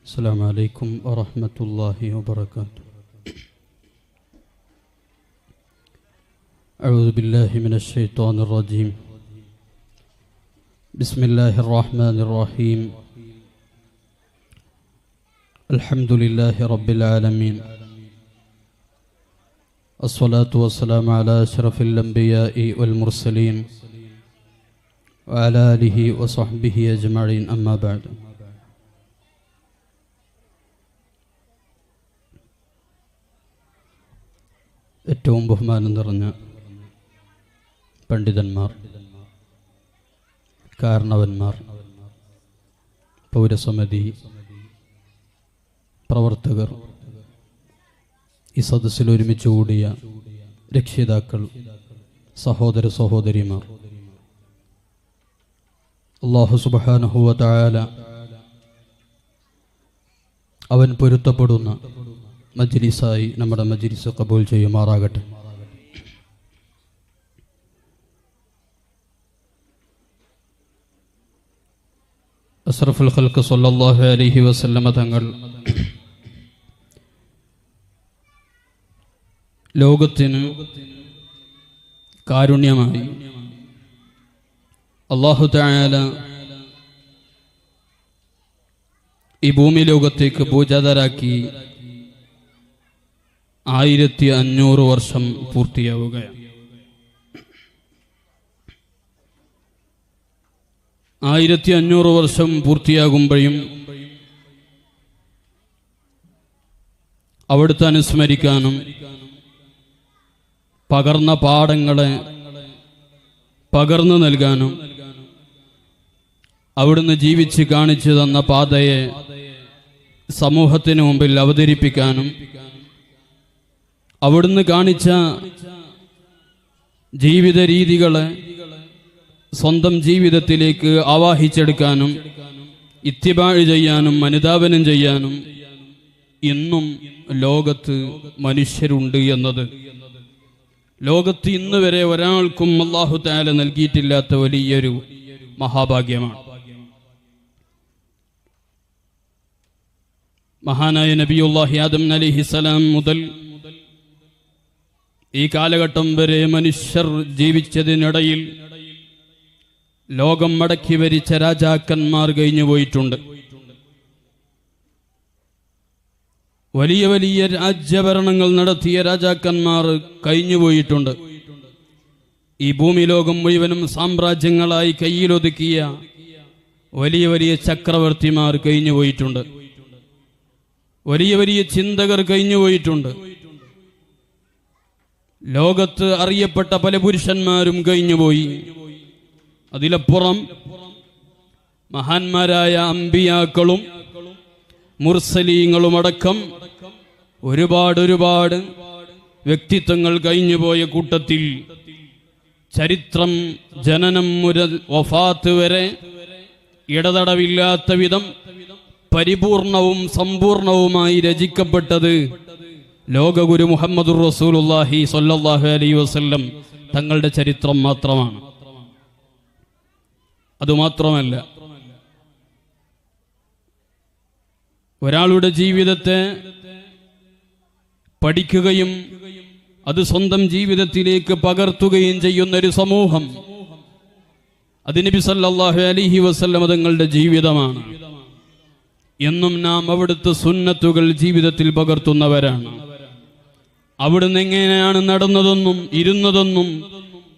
السلام عليكم ورحمة الله وبركاته. أعوذ بالله من الشيطان الرجيم. بسم الله الرحمن الرحيم. الحمد لله رب العالمين. الصلاة والسلام على أشرف الأنبياء والمرسلين وعلى آله وصحبه أجمعين. أما بعد. ഏറ്റവും ബഹുമാനം നിറഞ്ഞ പണ്ഡിതന്മാർ, കാരണവന്മാർ, പൗരസമിതി പ്രവർത്തകർ, ഈ സദസ്സിൽ ഒരുമിച്ച് കൂടിയ രക്ഷിതാക്കൾ, സഹോദര സഹോദരിമാർ, അല്ലാഹു സുബ്ഹാനഹു വ തആല അവൻ പൊരുത്തപ്പെടുന്ന മജ്ലിസായി നമ്മുടെ മജ്ലിസ് ഖബൂൽ ചെയ്യുമാറാകട്ടെ. അസ്റഫുൽ ഖൽഖ് സ്വല്ലല്ലാഹു അലൈഹി വസല്ലമ തങ്ങൾ ലോകത്തിന് കാരുണ്യമായി അല്ലാഹു തആല ഈ ഭൂമി ലോകത്തേക്ക് പൂജാതരാക്കി 1500 വർഷം പൂർത്തിയാവുകയാണ്. 1500 വർഷം പൂർത്തിയാകുമ്പോഴും അവിടുത്തെ അനുസ്മരിക്കാനും പകർന്ന പാഠങ്ങളെ പകർന്നു നൽകാനും അവിടുന്ന് ജീവിച്ച് കാണിച്ചു തന്ന പാതയെ സമൂഹത്തിന് മുമ്പിൽ അവതരിപ്പിക്കാനും അവിടുന്ന് കാണിച്ച ജീവിത രീതികളെ സ്വന്തം ജീവിതത്തിലേക്ക് ആവാഹിച്ചെടുക്കാനും ഇത്തിബാഴ് ചെയ്യാനും അനുധാവനം ചെയ്യാനും ഇന്നും ലോകത്ത് മനുഷ്യരുണ്ട് എന്നത് ലോകത്ത് ഇന്ന് വരെ ഒരാൾക്കും അല്ലാഹു തആല നൽകിയിട്ടില്ലാത്ത വലിയൊരു മഹാഭാഗ്യമാണ്. മഹാനായ നബിയുല്ലാഹി ആദം അലൈഹിസ്സലാം മുതൽ ഈ കാലഘട്ടം വരെ മനുഷ്യർ ജീവിച്ചതിനിടയിൽ ലോകം മടക്കി ഭരിച്ച രാജാക്കന്മാർ കഴിഞ്ഞുപോയിട്ടുണ്ട്. വലിയ വലിയ രാജ്യഭരണങ്ങൾ നടത്തിയ രാജാക്കന്മാർ കഴിഞ്ഞുപോയിട്ടുണ്ട്. ഈ ഭൂമി ലോകം മുഴുവനും സാമ്രാജ്യങ്ങളായി കയ്യിലൊതുക്കിയ വലിയ വലിയ ചക്രവർത്തിമാർ കഴിഞ്ഞുപോയിട്ടുണ്ട്. വലിയ വലിയ ചിന്തകർ കഴിഞ്ഞുപോയിട്ടുണ്ട്. ലോകത്ത് അറിയപ്പെട്ട പല പുരുഷന്മാരും കഴിഞ്ഞുപോയി. അതിലപ്പുറം മഹാന്മാരായ അമ്പിയാക്കളും മുർസലീങ്ങളും അടക്കം ഒരുപാട് വ്യക്തിത്വങ്ങൾ കഴിഞ്ഞുപോയ കൂട്ടത്തിൽ ചരിത്രം ജനനം മുതൽ വഫാത്ത് വരെ ഇടതടവില്ലാത്ത വിധം പരിപൂർണവും സമ്പൂർണവുമായി രചിക്കപ്പെട്ടത് ലോകഗുരു മുഹമ്മദുർ റസൂലുള്ളാഹി സ്വല്ലല്ലാഹു അലൈഹി വസല്ലം തങ്ങളുടെ ചരിത്രം മാത്രമാണ്. അതുമാത്രമല്ല, ഒരാളുടെ ജീവിതത്തെ പഠിക്കുകയും അത് സ്വന്തം ജീവിതത്തിലേക്ക് പകർത്തുകയും ചെയ്യുന്നൊരു സമൂഹം, അത് നബി സല്ലല്ലാഹു അലൈഹി വസല്ലം തങ്ങളുടെ ജീവിതമാണ്. എന്നും നാം അവിടുത്തെ സുന്നത്തുകൾ ജീവിതത്തിൽ പകർത്തുന്നവരാണ്. അവിടുന്ന് എങ്ങനെയാണ് നടന്നതെന്നും ഇരുന്നതെന്നും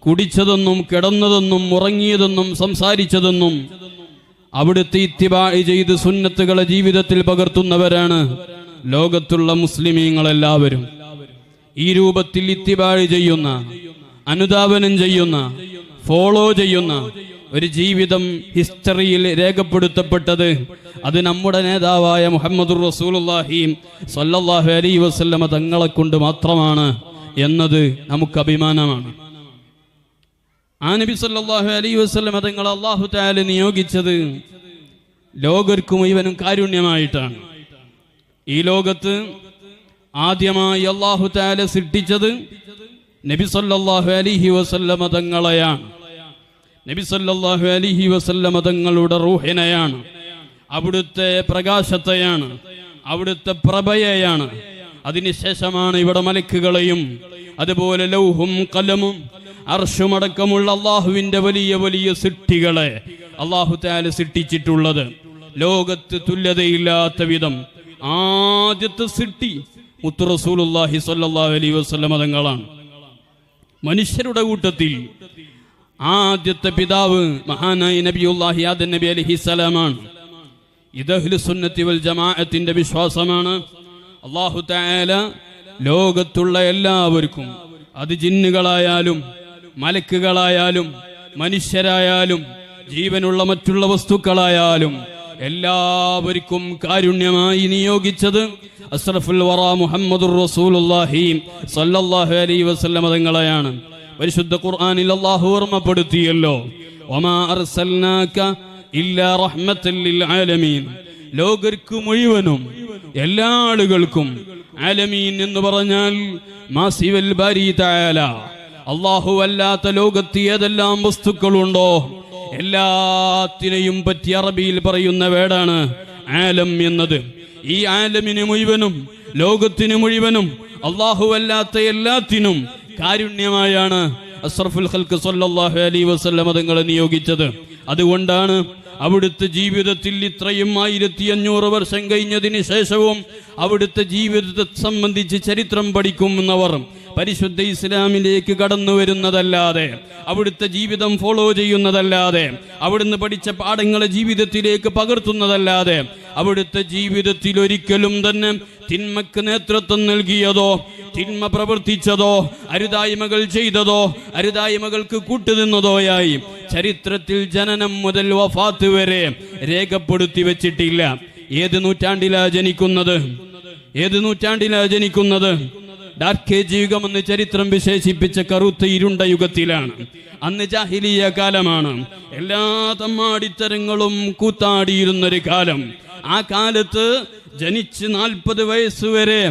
കുടിച്ചതെന്നും കിടന്നതെന്നും ഉറങ്ങിയതെന്നും സംസാരിച്ചതെന്നും അവിടുത്തെ ഇത്തിബാഅ് ചെയ്ത് സുന്നത്തുകളെ ജീവിതത്തിൽ പകർത്തുന്നവരാണ് ലോകത്തുള്ള മുസ്ലിമീങ്ങളെല്ലാവരും. ഈ രൂപത്തിൽ ഇത്തിബാഅ് ചെയ്യുന്ന, അനുധാവനം ചെയ്യുന്ന, ഫോളോ ചെയ്യുന്ന ഒരു ജീവിതം ഹിസ്റ്ററിയിൽ രേഖപ്പെടുത്തപ്പെട്ടത് അത് നമ്മുടെ നേതാവായ മുഹമ്മദുർ റസൂലുള്ളാഹി സ്വല്ലല്ലാഹു അലൈഹി വസല്ലമ തങ്ങളെ കൊണ്ട് മാത്രമാണ് എന്നത് നമുക്ക് അഭിമാനമാണ്. ആ നബി സല്ലല്ലാഹു അലൈഹി വസല്ലമ തങ്ങളെ അല്ലാഹു തആല നിയോഗിച്ചത് ലോകർക്ക് മുഴുവനും കാരുണ്യമായിട്ടാണ്. ഈ ലോകത്ത് ആദ്യമായി അല്ലാഹു തആല സൃഷ്ടിച്ചത് നബി സല്ലല്ലാഹു അലൈഹി വസല്ലമ തങ്ങളെയാണ്. നബി സല്ലല്ലാഹു അലൈഹി വസല്ലമ തങ്ങളുടെ റൂഹിനെയാണ്. അവിടുത്തെ പ്രകാശത്തെയാണ്, അവിടുത്തെ പ്രഭയെയാണ്. അതിനുശേഷമാണ് ഇവിടെ മലക്കുകളെയും അതുപോലെ ലൗഹും കലമും അർശുമടക്കമുള്ള അള്ളാഹുവിന്റെ വലിയ വലിയ സൃഷ്ടികളെ അള്ളാഹു തആല സൃഷ്ടിച്ചിട്ടുള്ളത്. ലോകത്ത് തുല്യതയില്ലാത്ത വിധം ആദ്യത്തെ സൃഷ്ടി മുത്ത് റസൂലുള്ളാഹി സ്വല്ലല്ലാഹു അലൈഹി വസല്ലം തങ്ങളാണ്. മനുഷ്യരുടെ കൂട്ടത്തിൽ ആദ്യത്തെ പിതാവ് മഹാനായ നബിയുല്ലാഹി ആദം നബി അലൈഹിസ്സലാമാണ്. ഇത് അഹ്ലു സുന്നത്തി വൽ ജമാഅത്തിന്റെ വിശ്വാസമാണ്. അല്ലാഹു തആല ലോകത്തുള്ള എല്ലാവർക്കും, അത് ജിന്നുകളായാലും മലക്കുകളായാലും മനുഷ്യരായാലും ജീവനുള്ള മറ്റുള്ള വസ്തുക്കളായാലും എല്ലാവർക്കും കാരുണ്യമായി നിയോഗിച്ചത് അസ്റഫുൽ വറ മുഹമ്മദുർ റസൂലുള്ളാഹി സ്വല്ലല്ലാഹു അലൈഹി വസല്ലം തങ്ങളെയാണ്. പരിശുദ്ധ ഖുർആനിൽ അല്ലാഹു ഓർമ്മപ്പെടുത്തിയല്ലോ, വമാ അർസൽനാക ഇല്ലാ റഹ്മത്തൽ ലിൽ ആലമീൻ. ലോകർക്ക് മുഴുവനും എല്ലാ ആളുകൾക്കും, ആലമീൻ എന്ന് പറഞ്ഞാൽ മാസിവൽ ബാരി തആല, അല്ലാഹു അല്ലാത്ത ലോകത്ത് ഏതെല്ലാം വസ്തുക്കളുണ്ടോ എല്ലാത്തിനെയും പറ്റി അറബിയിൽ പറയുന്ന വേടാണ് ആലം എന്നത്. ഈ ആലമിന് മുഴുവനും, ലോകത്തിന് മുഴുവനും, അല്ലാഹു അല്ലാത്ത എല്ലാത്തിനും കാരുണ്യമായാണ് അസ്റഫുൽ ഖൽഖ് സ്വല്ലല്ലാഹു അലൈഹി വസല്ലം തങ്ങളെ നിയോഗിച്ചത്. അതുകൊണ്ടാണ് അവിടുത്തെ ജീവിതത്തിൽ ഇത്രയും 1500 വർഷം കഴിഞ്ഞതിന് ശേഷവും അവിടുത്തെ ജീവിതത്തെ സംബന്ധിച്ച് ചരിത്രം പഠിക്കുന്നവർ പരിശുദ്ധ ഇസ്ലാമിലേക്ക് കടന്നു വരുന്നതല്ലാതെ, അവിടുത്തെ ജീവിതം ഫോളോ ചെയ്യുന്നതല്ലാതെ, അവിടുന്ന് പഠിച്ച പാഠങ്ങളെ ജീവിതത്തിലേക്ക് പകർത്തുന്നതല്ലാതെ, അവിടുത്തെ ജീവിതത്തിൽ ഒരിക്കലും തന്നെ തിന്മക്ക് നേതൃത്വം നൽകിയതോ തിന്മ പ്രവർത്തിച്ചതോ അരുതായ്മകൾ ചെയ്തതോ അരുതായ്മകൾക്ക് കൂട്ടുനിന്നതോയായി ചരിത്രത്തിൽ ജനനം മുതൽ വഫാത്ത് വരെ രേഖപ്പെടുത്തി വെച്ചിട്ടില്ല. ഏത് നൂറ്റാണ്ടിലാ ജനിക്കുന്നത്? ഡാർക്ക് ഏജ് യുഗമെന്ന് ചരിത്രം വിശേഷിപ്പിച്ച കറുത്ത ഇരുണ്ട യുഗത്തിലാണ്. അന്ന് ജാഹിലിയ കാലമാണ്. എല്ലാ തമ്മാടിത്തരങ്ങളും കൂത്താടിയിരുന്നൊരു കാലം. ആ കാലത്ത് ജനിച്ച് 40 വയസ്സുവരെ,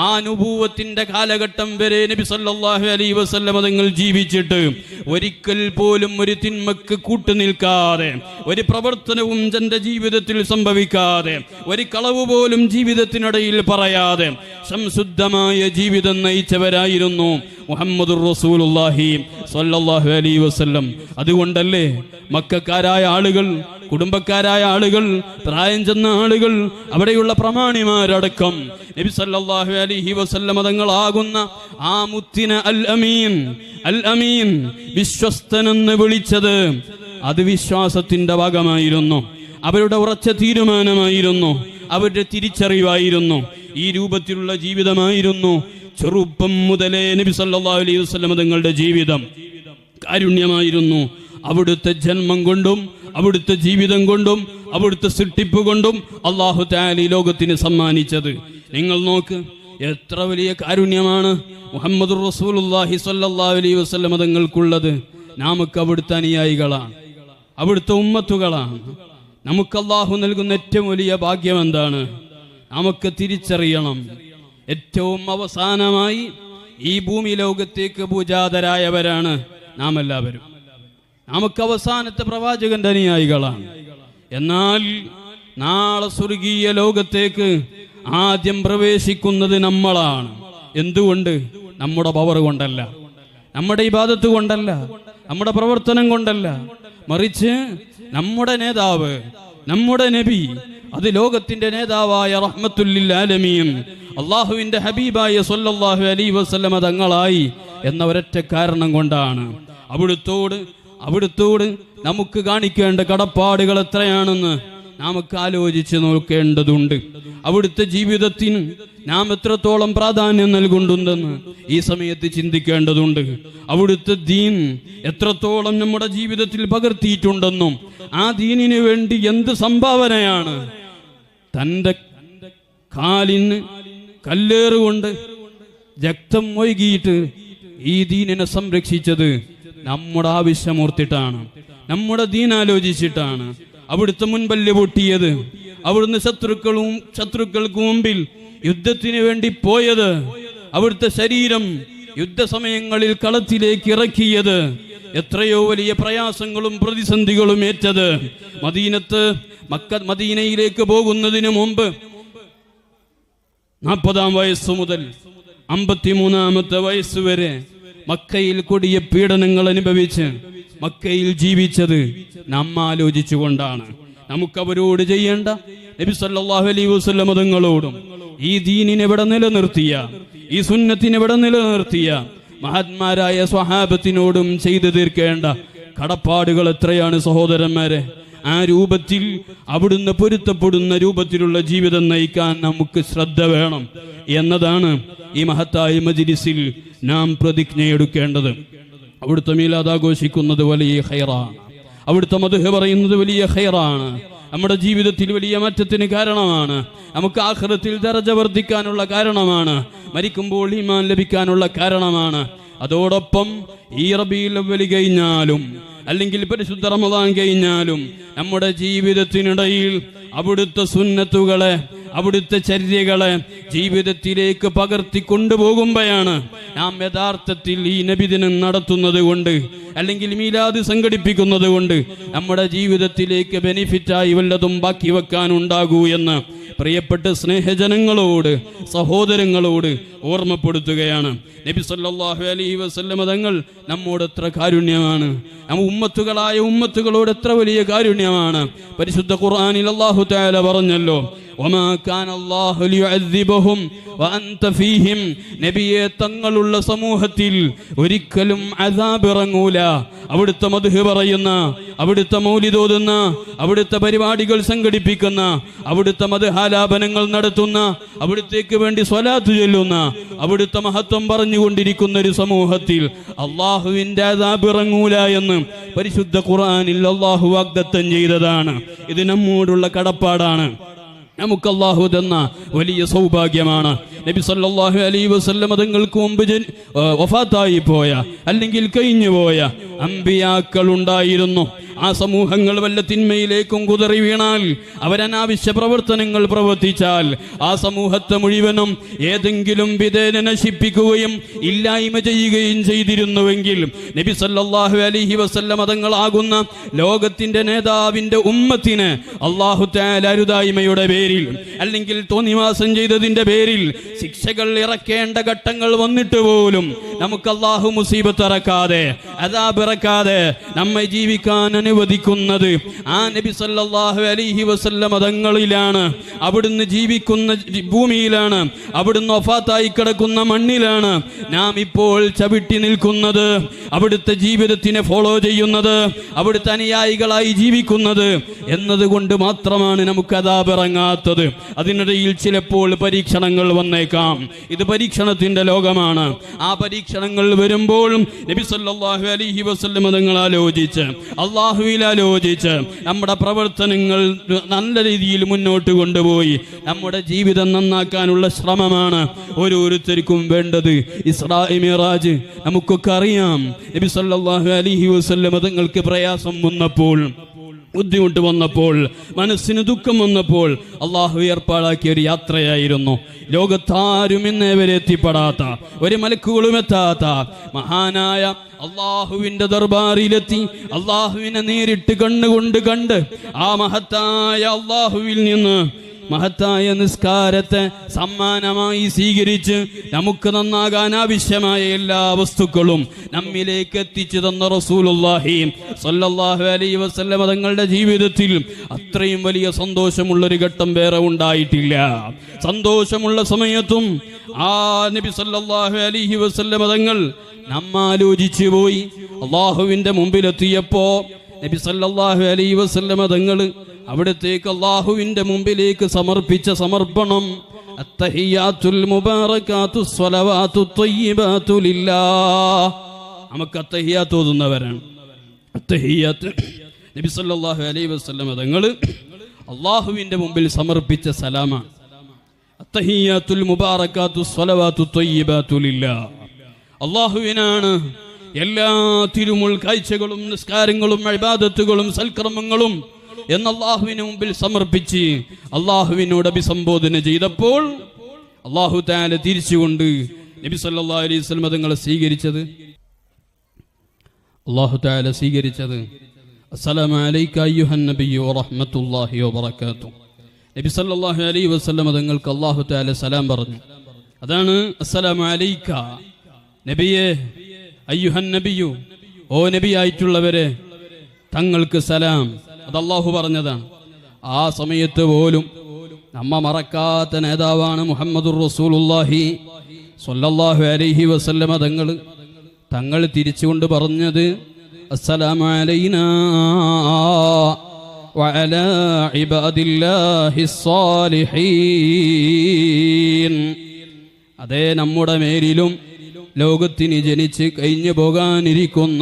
ആ നുബൂവത്തിന്റെ കാലഘട്ടം വരെ നബി സല്ലല്ലാഹു അലൈഹി വസല്ലം തങ്ങൾ ജീവിച്ചിട്ട് ഒരിക്കൽ പോലും ഒരു തിന്മക്ക് കൂട്ടുനിൽക്കാതെ, ഒരു പ്രവർത്തനവും തന്റെ ജീവിതത്തിൽ സംഭവിക്കാതെ, ഒരു കളവ് പോലും ജീവിതത്തിനിടയിൽ പറയാതെ സംശുദ്ധമായ ജീവിതം നയിച്ചവരായിരുന്നു മുഹമ്മദുർ റസൂലുള്ളാഹി സ്വല്ലല്ലാഹു അലൈഹി വസല്ലം. അതുകൊണ്ടല്ലേ മക്കക്കാരായ ആളുകൾ, കുടുംബക്കാരായ ആളുകൾ, പ്രായം ചെന്ന ആളുകൾ, അവിടെയുള്ള പ്രമാണിമാരടക്കം നബി സല്ലല്ലാഹു അലൈഹി വസല്ലം തങ്ങളാകുന്ന ആ മുത്തിനെ അൽ അമീൻ വിശ്വസ്തനെന്ന് വിളിച്ചത് അത് വിശ്വാസത്തിന്റെ ഭാഗമായിരുന്നു. അവരുടെ ഉറച്ച തീരുമാനമായിരുന്നു, അവരുടെ തിരിച്ചറിവായിരുന്നു. ഈ രൂപത്തിലുള്ള ജീവിതമായിരുന്നു ചെറുപ്പം മുതലേ നബി സല്ലല്ലാഹു അലൈഹി വസല്ലം തങ്ങളുടെ ജീവിതം. കാരുണ്യമായിരുന്നു. അവിടുത്തെ ജന്മം കൊണ്ടും അവിടുത്തെ ജീവിതം കൊണ്ടും അവിടുത്തെ സൃഷ്ടിപ്പ് കൊണ്ടും അല്ലാഹു തആല ഈ ലോകത്തിന് സമ്മാനിച്ചത്. നിങ്ങൾ നോക്ക്, എത്ര വലിയ കാരുണ്യമാണ് മുഹമ്മദുർ റസൂലുള്ളാഹി സ്വല്ലല്ലാഹു അലൈഹി വസല്ലം തങ്ങൾക്കുള്ളത്. നമുക്ക് അവിടുത്തെ അനുയായികളാണ്, അവിടുത്തെ ഉമ്മത്തുകളാണ്. നമുക്ക് അല്ലാഹു നൽകുന്ന ഏറ്റവും വലിയ ഭാഗ്യം എന്താണ്? നമുക്ക് തിരിച്ചറിയണം, ഏറ്റവും അവസാനമായി ഈ ഭൂമി ലോകത്തേക്ക് പൂജാതരായവരാണ് നാം എല്ലാവരും. നമുക്ക് അവസാനത്തെ പ്രവാചകന്റെ അനുയായികളാണ്. എന്നാൽ നാളെ സ്വർഗീയ ലോകത്തേക്ക് ആദ്യം പ്രവേശിക്കുന്നത് നമ്മളാണ്. എന്തുകൊണ്ട്? നമ്മുടെ പവർ കൊണ്ടല്ല, നമ്മുടെ ഇബാദത്ത് കൊണ്ടല്ല, നമ്മുടെ പ്രവർത്തനം കൊണ്ടല്ല, മറിച്ച് നമ്മുടെ നേതാവ്, നമ്മുടെ നബി, അത് ലോകത്തിന്റെ നേതാവായ റഹ്മത്തുൽ ലിൽ ആലമീൻ അല്ലാഹുവിന്റെ ഹബീബായ സ്വല്ലല്ലാഹു അലൈഹി വസല്ലം തങ്ങളായി എന്ന ഒരൊറ്റ കാരണം കൊണ്ടാണ്. അവിടുത്തോട് നമുക്ക് കാണിക്കേണ്ട കടപ്പാടുകൾ എത്രയാണെന്ന് നമുക്ക് ആലോചിച്ച് നോക്കേണ്ടതുണ്ട്. അവിടുത്തെ ജീവിതത്തിന് നാം എത്രത്തോളം പ്രാധാന്യം നൽകുന്നുണ്ടെന്ന് ഈ സമയത്ത് ചിന്തിക്കേണ്ടതുണ്ട്. അവിടുത്തെ ദീൻ എത്രത്തോളം നമ്മുടെ ജീവിതത്തിൽ പകർത്തിയിട്ടുണ്ടെന്നും ആ ദീനിന് വേണ്ടി എന്ത് സംഭാവനയാണ് തൻ്റെ കാലിന് കല്ലേറുകൊണ്ട് രക്തം ഒഴുകിയിട്ട് ഈ ദീനിനെ സംരക്ഷിച്ചത് നമ്മുടെ ആവശ്യമോർത്തിട്ടാണ്, നമ്മുടെ ദീൻ ആലോചിച്ചിട്ടാണ്. അവിടുത്തെ മുൻപല്ല് പൊട്ടിയത്, അവിടുന്ന് ശത്രുക്കൾക്ക് മുമ്പിൽ യുദ്ധത്തിന് വേണ്ടി പോയത്, അവിടുത്തെ ശരീരം യുദ്ധസമയങ്ങളിൽ കളത്തിലേക്ക് ഇറക്കിയത്, എത്രയോ വലിയ പ്രയാസങ്ങളും പ്രതിസന്ധികളും ഏറ്റത്, മദീനത്ത് മദീനയിലേക്ക് പോകുന്നതിന് മുമ്പ് 40-ാം വയസ്സു മുതൽ 53-ാമത്തെ വയസ്സ് വരെ മക്കയിൽ കൊടിയ പീഡനങ്ങൾ അനുഭവിച്ച് മക്കയിൽ ജീവിച്ചത് നാം ആലോചിച്ചുകൊണ്ടാണ്. നമുക്കവരോട് ചെയ്യേണ്ട നബി സല്ലല്ലാഹു അലൈഹി വസല്ലം തങ്ങളോടും ഈ ദീനിനെ ഇവിടെ നിലനിർത്തിയ, ഈ സുന്നത്തിനെ ഇവിടെ നിലനിർത്തിയ മഹാന്മാരായ സ്വഹാബത്തിനോടും ചെയ്തു തീർക്കേണ്ട കടപ്പാടുകൾ എത്രയാണ് സഹോദരന്മാരെ. ആ രൂപത്തിൽ അവിടുന്ന് പൊരുത്തപ്പെടുന്ന രൂപത്തിലുള്ള ജീവിതം നയിക്കാൻ നമുക്ക് ശ്രദ്ധ വേണം എന്നതാണ് ഈ മഹത്തായ മജ്‌ലിസിൽ നാം പ്രതിജ്ഞയെടുക്കേണ്ടത്. അവിടുത്തെ മീലാദ് ആഘോഷിക്കുന്നത് വലിയ ഖൈറാണ്. അവിടുത്തെ മദ്ഹ് പറയുന്നത് വലിയ ഖൈറാണ്. നമ്മുടെ ജീവിതത്തിൽ വലിയ മാറ്റത്തിന് കാരണമാണ്. നമുക്ക് ആഖിറത്തിൽ ദറജ വർദ്ധിക്കാനുള്ള കാരണമാണ്. മരിക്കുമ്പോൾ ഈമാൻ ലഭിക്കാനുള്ള കാരണമാണ്. അതോടൊപ്പം ഈ റബീഉൽ അവ്വൽ കഴിഞ്ഞാലും അല്ലെങ്കിൽ പരിശുദ്ധ റമദാൻ കഴിഞ്ഞാലും നമ്മുടെ ജീവിതത്തിനിടയിൽ അവിടുത്തെ സുന്നത്തുകളെ, അവിടുത്തെ ചര്യകളെ ജീവിതത്തിലേക്ക് പകർത്തി കൊണ്ടുപോകുമ്പോഴാണ് നാം യഥാർത്ഥത്തിൽ ഈ നബിദിനം നടത്തുന്നത് കൊണ്ട് അല്ലെങ്കിൽ മീലാദ് സംഘടിപ്പിക്കുന്നത് കൊണ്ട് നമ്മുടെ ജീവിതത്തിലേക്ക് ബെനിഫിറ്റായി വല്ലതും ബാക്കി വെക്കാനുണ്ടാകൂ എന്ന് പ്രിയപ്പെട്ട സ്നേഹജനങ്ങളോട്, സഹോദരങ്ങളോട് ഓർമ്മപ്പെടുത്തുകയാണ്. നബി സല്ലല്ലാഹു അലൈഹി വസല്ലം തങ്ങൾ നമ്മോട് എത്ര കാരുണ്യമാണ്, ഉമ്മത്തുകളായ ഉമ്മത്തുകളോട് എത്ര വലിയ കാരുണ്യമാണ്. പരിശുദ്ധ ഖുർആനിൽ അല്ലാഹു തആല പറഞ്ഞല്ലോ, വമാ കാന അല്ലാഹു ലിയുഅദ്ദിബഹും വഅൻത ഫീഹിം. നബിയെ, തങ്ങളുള്ള സമൂഹത്തിൽ ഒരിക്കലും അദാബ് ഇറങ്ങൂല. അവിടുത്തെ മദ്ഹ് പറയുന്ന, അവിടുത്തെ മൗലിദ് ഓതുന്ന, അവിടുത്തെ പരിപാടികൾ സംഘടിപ്പിക്കുന്ന, അവിടുത്തെ മദ്ഹാലാപനങ്ങൾ നടത്തുന്ന, അവിടുത്തേക്ക് വേണ്ടി സ്വലാത്ത് ചൊല്ലുന്ന, അവിടുത്തെ മഹത്വം പറഞ്ഞുകൊണ്ടിരിക്കുന്ന ഒരു സമൂഹത്തിൽ അള്ളാഹുവിന്റെ അദാബ് ഇറങ്ങൂല എന്ന് പരിശുദ്ധ ഖുർആനിൽ അള്ളാഹു വാഗ്ദത്തം ചെയ്തതാണ്. ഇത് നമ്മോടുള്ള കടപ്പാടാണ്. നമുക്ക് അല്ലാഹു തന്ന വലിയ സൗഭാഗ്യമാണ്. നബി സല്ലല്ലാഹു അലൈഹി വസല്ലം തങ്ങൾക്ക് മുമ്പ് വഫാത്തായി പോയ അല്ലെങ്കിൽ കഴിഞ്ഞു പോയ അമ്പിയാക്കൾ ഉണ്ടായിരുന്നു. ആ സമൂഹങ്ങൾ വല്ല തിന്മയിലേക്കും കുതറി വീണാൽ, അവരനാവശ്യ പ്രവർത്തനങ്ങൾ പ്രവർത്തിച്ചാൽ ആ സമൂഹത്തെ മുഴുവനും ഏതെങ്കിലും വിധേന നശിപ്പിക്കുകയും ഇല്ലായ്മ ചെയ്യുകയും ചെയ്തിരുന്നുവെങ്കിൽ നബി സല്ലല്ലാഹു അലൈഹി വസല്ലം തങ്ങളാകുന്ന ലോകത്തിന്റെ നേതാവിന്റെ ഉമ്മത്തിന് അല്ലാഹു തആല അരുതായ്മയുടെ പേരിൽ അല്ലെങ്കിൽ തോന്നിവാസം ചെയ്തതിന്റെ പേരിൽ ശിക്ഷകൾ ഇറക്കേണ്ട ഘട്ടങ്ങൾ വന്നിട്ട് പോലും നമുക്ക് അല്ലാഹു മുസീബത്ത് ഇറക്കാതെ, അദാബ് ഇറക്കാതെ നമ്മെ ജീവിക്കാൻ അനുവദിക്കുന്നത് ആ നബി സല്ലല്ലാഹു അലൈഹി വസല്ലം തങ്ങളിലാണ്. അവിടുന്ന് ജീവിക്കുന്ന ഭൂമിയിലാണ്, അവിടുന്ന് വഫാത്തായി കിടക്കുന്ന മണ്ണിലാണ് നാം ഇപ്പോൾ ചവിട്ടി നിൽക്കുന്നത്. അവിടുത്തെ ജീവിതത്തിനെ ഫോളോ ചെയ്യുന്നത്, അവിടുത്തെ അനുയായികളായി ജീവിക്കുന്നത് എന്നതുകൊണ്ട് മാത്രമാണ് നമുക്ക് അദാബ് ഇറങ്ങാത്തത്. അതിനിടയിൽ ചിലപ്പോൾ പരീക്ഷണങ്ങൾ വന്നേക്കാം. ഇത് പരീക്ഷണത്തിന്റെ ലോകമാണ്. ആ പരീക്ഷണങ്ങൾ വരുമ്പോൾ നബി സല്ലല്ലാഹു അലൈഹി വസല്ലം തങ്ങൾ ആലോചിച്ച്, അല്ലാഹുവിൽ ആലോചിച്ച് നമ്മുടെ പ്രവർത്തനങ്ങൾ നല്ല രീതിയിൽ മുന്നോട്ട് കൊണ്ടുപോയി നമ്മുടെ ജീവിതം നന്നാക്കാനുള്ള ശ്രമമാണ് ഓരോരുത്തർക്കും വേണ്ടത്. ഇസ്രാ മിഅ്റാജ് നമുക്കൊക്കെ അറിയാം. നബി സല്ലല്ലാഹു അലൈഹി വസല്ലം തങ്ങൾക്ക് പ്രയാസം വന്നപ്പോൾ, ബുദ്ധിമുട്ട് വന്നപ്പോൾ, മനസ്സിന് ദുഃഖം വന്നപ്പോൾ അള്ളാഹു ഏർപ്പാടാക്കിയ ഒരു യാത്രയായിരുന്നു. ലോകത്താരും ഇന്നേ വരെ എത്തിപ്പെടാത്ത, ഒരു മലക്കുകളും എത്താത്ത മഹാനായ അള്ളാഹുവിന്റെ ദർബാറിലെത്തി അള്ളാഹുവിനെ നേരിട്ട് കണ്ണുകൊണ്ട് കണ്ട് ആ മഹത്തായ അള്ളാഹുവിൽ നിന്ന് മഹത്തായ നിസ്കാരത്തെ സമ്മാനമായി സ്വീകരിച്ച് നമുക്ക് നന്നാകാൻ ആവശ്യമായ എല്ലാ വസ്തുക്കളും നമ്മിലേക്ക് എത്തിച്ചു തന്ന റസൂലുള്ളാഹി സ്വല്ലല്ലാഹു അലൈഹി വസല്ലം തങ്ങളുടെ ജീവിതത്തിൽ അത്രയും വലിയ സന്തോഷമുള്ളൊരു ഘട്ടം വേറെ ഉണ്ടായിട്ടില്ല. സന്തോഷമുള്ള സമയത്തും ആ നബി സല്ലല്ലാഹു അലൈഹി വസല്ലം തങ്ങൾ നമ്മാലോചിച്ചു പോയി. അള്ളാഹുവിന്റെ മുമ്പിലെത്തിയപ്പോ നബി സല്ലല്ലാഹു അലൈഹി വസല്ലം തങ്ങൾ അവിടത്തേക്ക് അള്ളാഹുവിന്റെ മുമ്പിലേക്ക് സമർപ്പിച്ച സമർപ്പണം അത്തഹിയാത്തുൽ മുബാറകാത്തു സ്വലവാത്തു ത്വയ്യിബാത്തു ലില്ലാഹ്. നമുക്ക് അത്തഹിയാത്ത് ഓതുന്നവരാണ്. അത്തഹിയാത്ത് നബി സല്ലല്ലാഹു അലൈഹി വസല്ലം തങ്ങൾ അള്ളാഹുവിന്റെ മുമ്പിൽ സമർപ്പിച്ച സലാമാണ്. അത്തഹിയാത്തുൽ മുബാറകാത്തു സ്വലവാത്തു ത്വയ്യിബാത്തു ലില്ലാഹ്. അള്ളാഹുവിനാണ് എല്ലാ തിരുമുൾ കാഴ്ചകളും നിസ്കാരങ്ങളും ഇബാദത്തുകളും സൽക്കർമ്മങ്ങളും എന്ന് അള്ളാഹുവിന് മുമ്പിൽ സമർപ്പിച്ച് അള്ളാഹുവിനോട് അഭിസംബോധന ചെയ്തപ്പോൾ അള്ളാഹു തആല തിരിച്ചുകൊണ്ട് നബി സല്ലല്ലാഹു അലൈഹി വസല്ലം തങ്ങളെ സ്വീകരിച്ചത്, അള്ളാഹു തആല സ്വീകരിച്ചത് അസ്സലാമു അലൈക അയ്യുഹൻ നബിയ്യു വറഹ്മത്തുള്ളാഹി വബറകാതുഹു. നബി സല്ലല്ലാഹു അലൈഹി വസല്ലം തങ്ങൾക്ക് അല്ലാഹു തആല സലാം പറഞ്ഞു. അതാണ് അസ്സലാമു അലൈക നബിയേ, അയ്യുഹൻ നബിയ്യു, ഓ നബിയായിട്ടുള്ളവരെ തങ്ങൾക്ക് സലാം. അത് അല്ലാഹു പറഞ്ഞതാണ്. ആ സമയത്ത് പോലും നമ്മ മറക്കാത്ത നേതാവാണ് മുഹമ്മദുർ റസൂലുള്ളാഹി സ്വല്ലല്ലാഹു അലൈഹി വസല്ലം തങ്ങൾ തിരിച്ചുകൊണ്ട് പറഞ്ഞത് അസ്സലാമു അലൈനാ വഅലാ ഇബാദില്ലാഹിസ് സാലിഹീൻ. അതേ, നമ്മുടെ മേലിലും ലോകത്തിന് ജനിച്ച് കഴിഞ്ഞു പോകാനിരിക്കുന്ന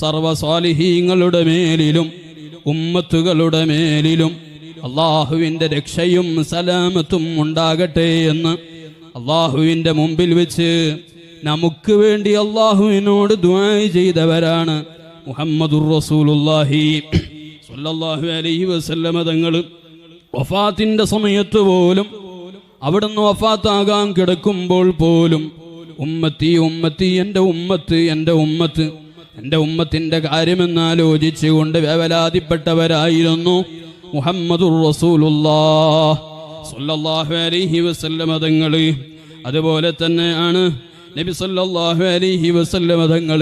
സർവ്വസാലിഹീങ്ങളുടെ മേലിലും ഉമ്മത്തുകളുടെ മേലിലും അള്ളാഹുവിൻ്റെ രക്ഷയും സലാമത്തും ഉണ്ടാകട്ടെ എന്ന് അള്ളാഹുവിൻ്റെ മുമ്പിൽ വെച്ച് നമുക്ക് വേണ്ടി അള്ളാഹുവിനോട് ദുആ ചെയ്തവരാണ് മുഹമ്മദുർ റസൂലുള്ളാഹി സ്വല്ലല്ലാഹു അലൈഹി വസല്ലമ തങ്ങൾ. വഫാത്തിന്റെ സമയത്ത് പോലും, അവിടുന്ന് വഫാത്താകാൻ കിടക്കുമ്പോൾ പോലും ഉമ്മത്തി ഉമ്മത്തി, എൻ്റെ ഉമ്മത്ത്, എൻ്റെ ഉമ്മത്ത്, എൻ്റെ ഉമ്മത്തിൻ്റെ കാര്യമെന്നാലോചിച്ചുകൊണ്ട് വേവലാതിപ്പെട്ടവരായിരുന്നു മുഹമ്മദുർ റസൂലുള്ളാഹി സ്വല്ലല്ലാഹു അലൈഹി വസല്ലമ തങ്ങൾ. അതുപോലെ തന്നെയാണ് നബി സല്ലല്ലാഹു അലൈഹി വസല്ലമ തങ്ങൾ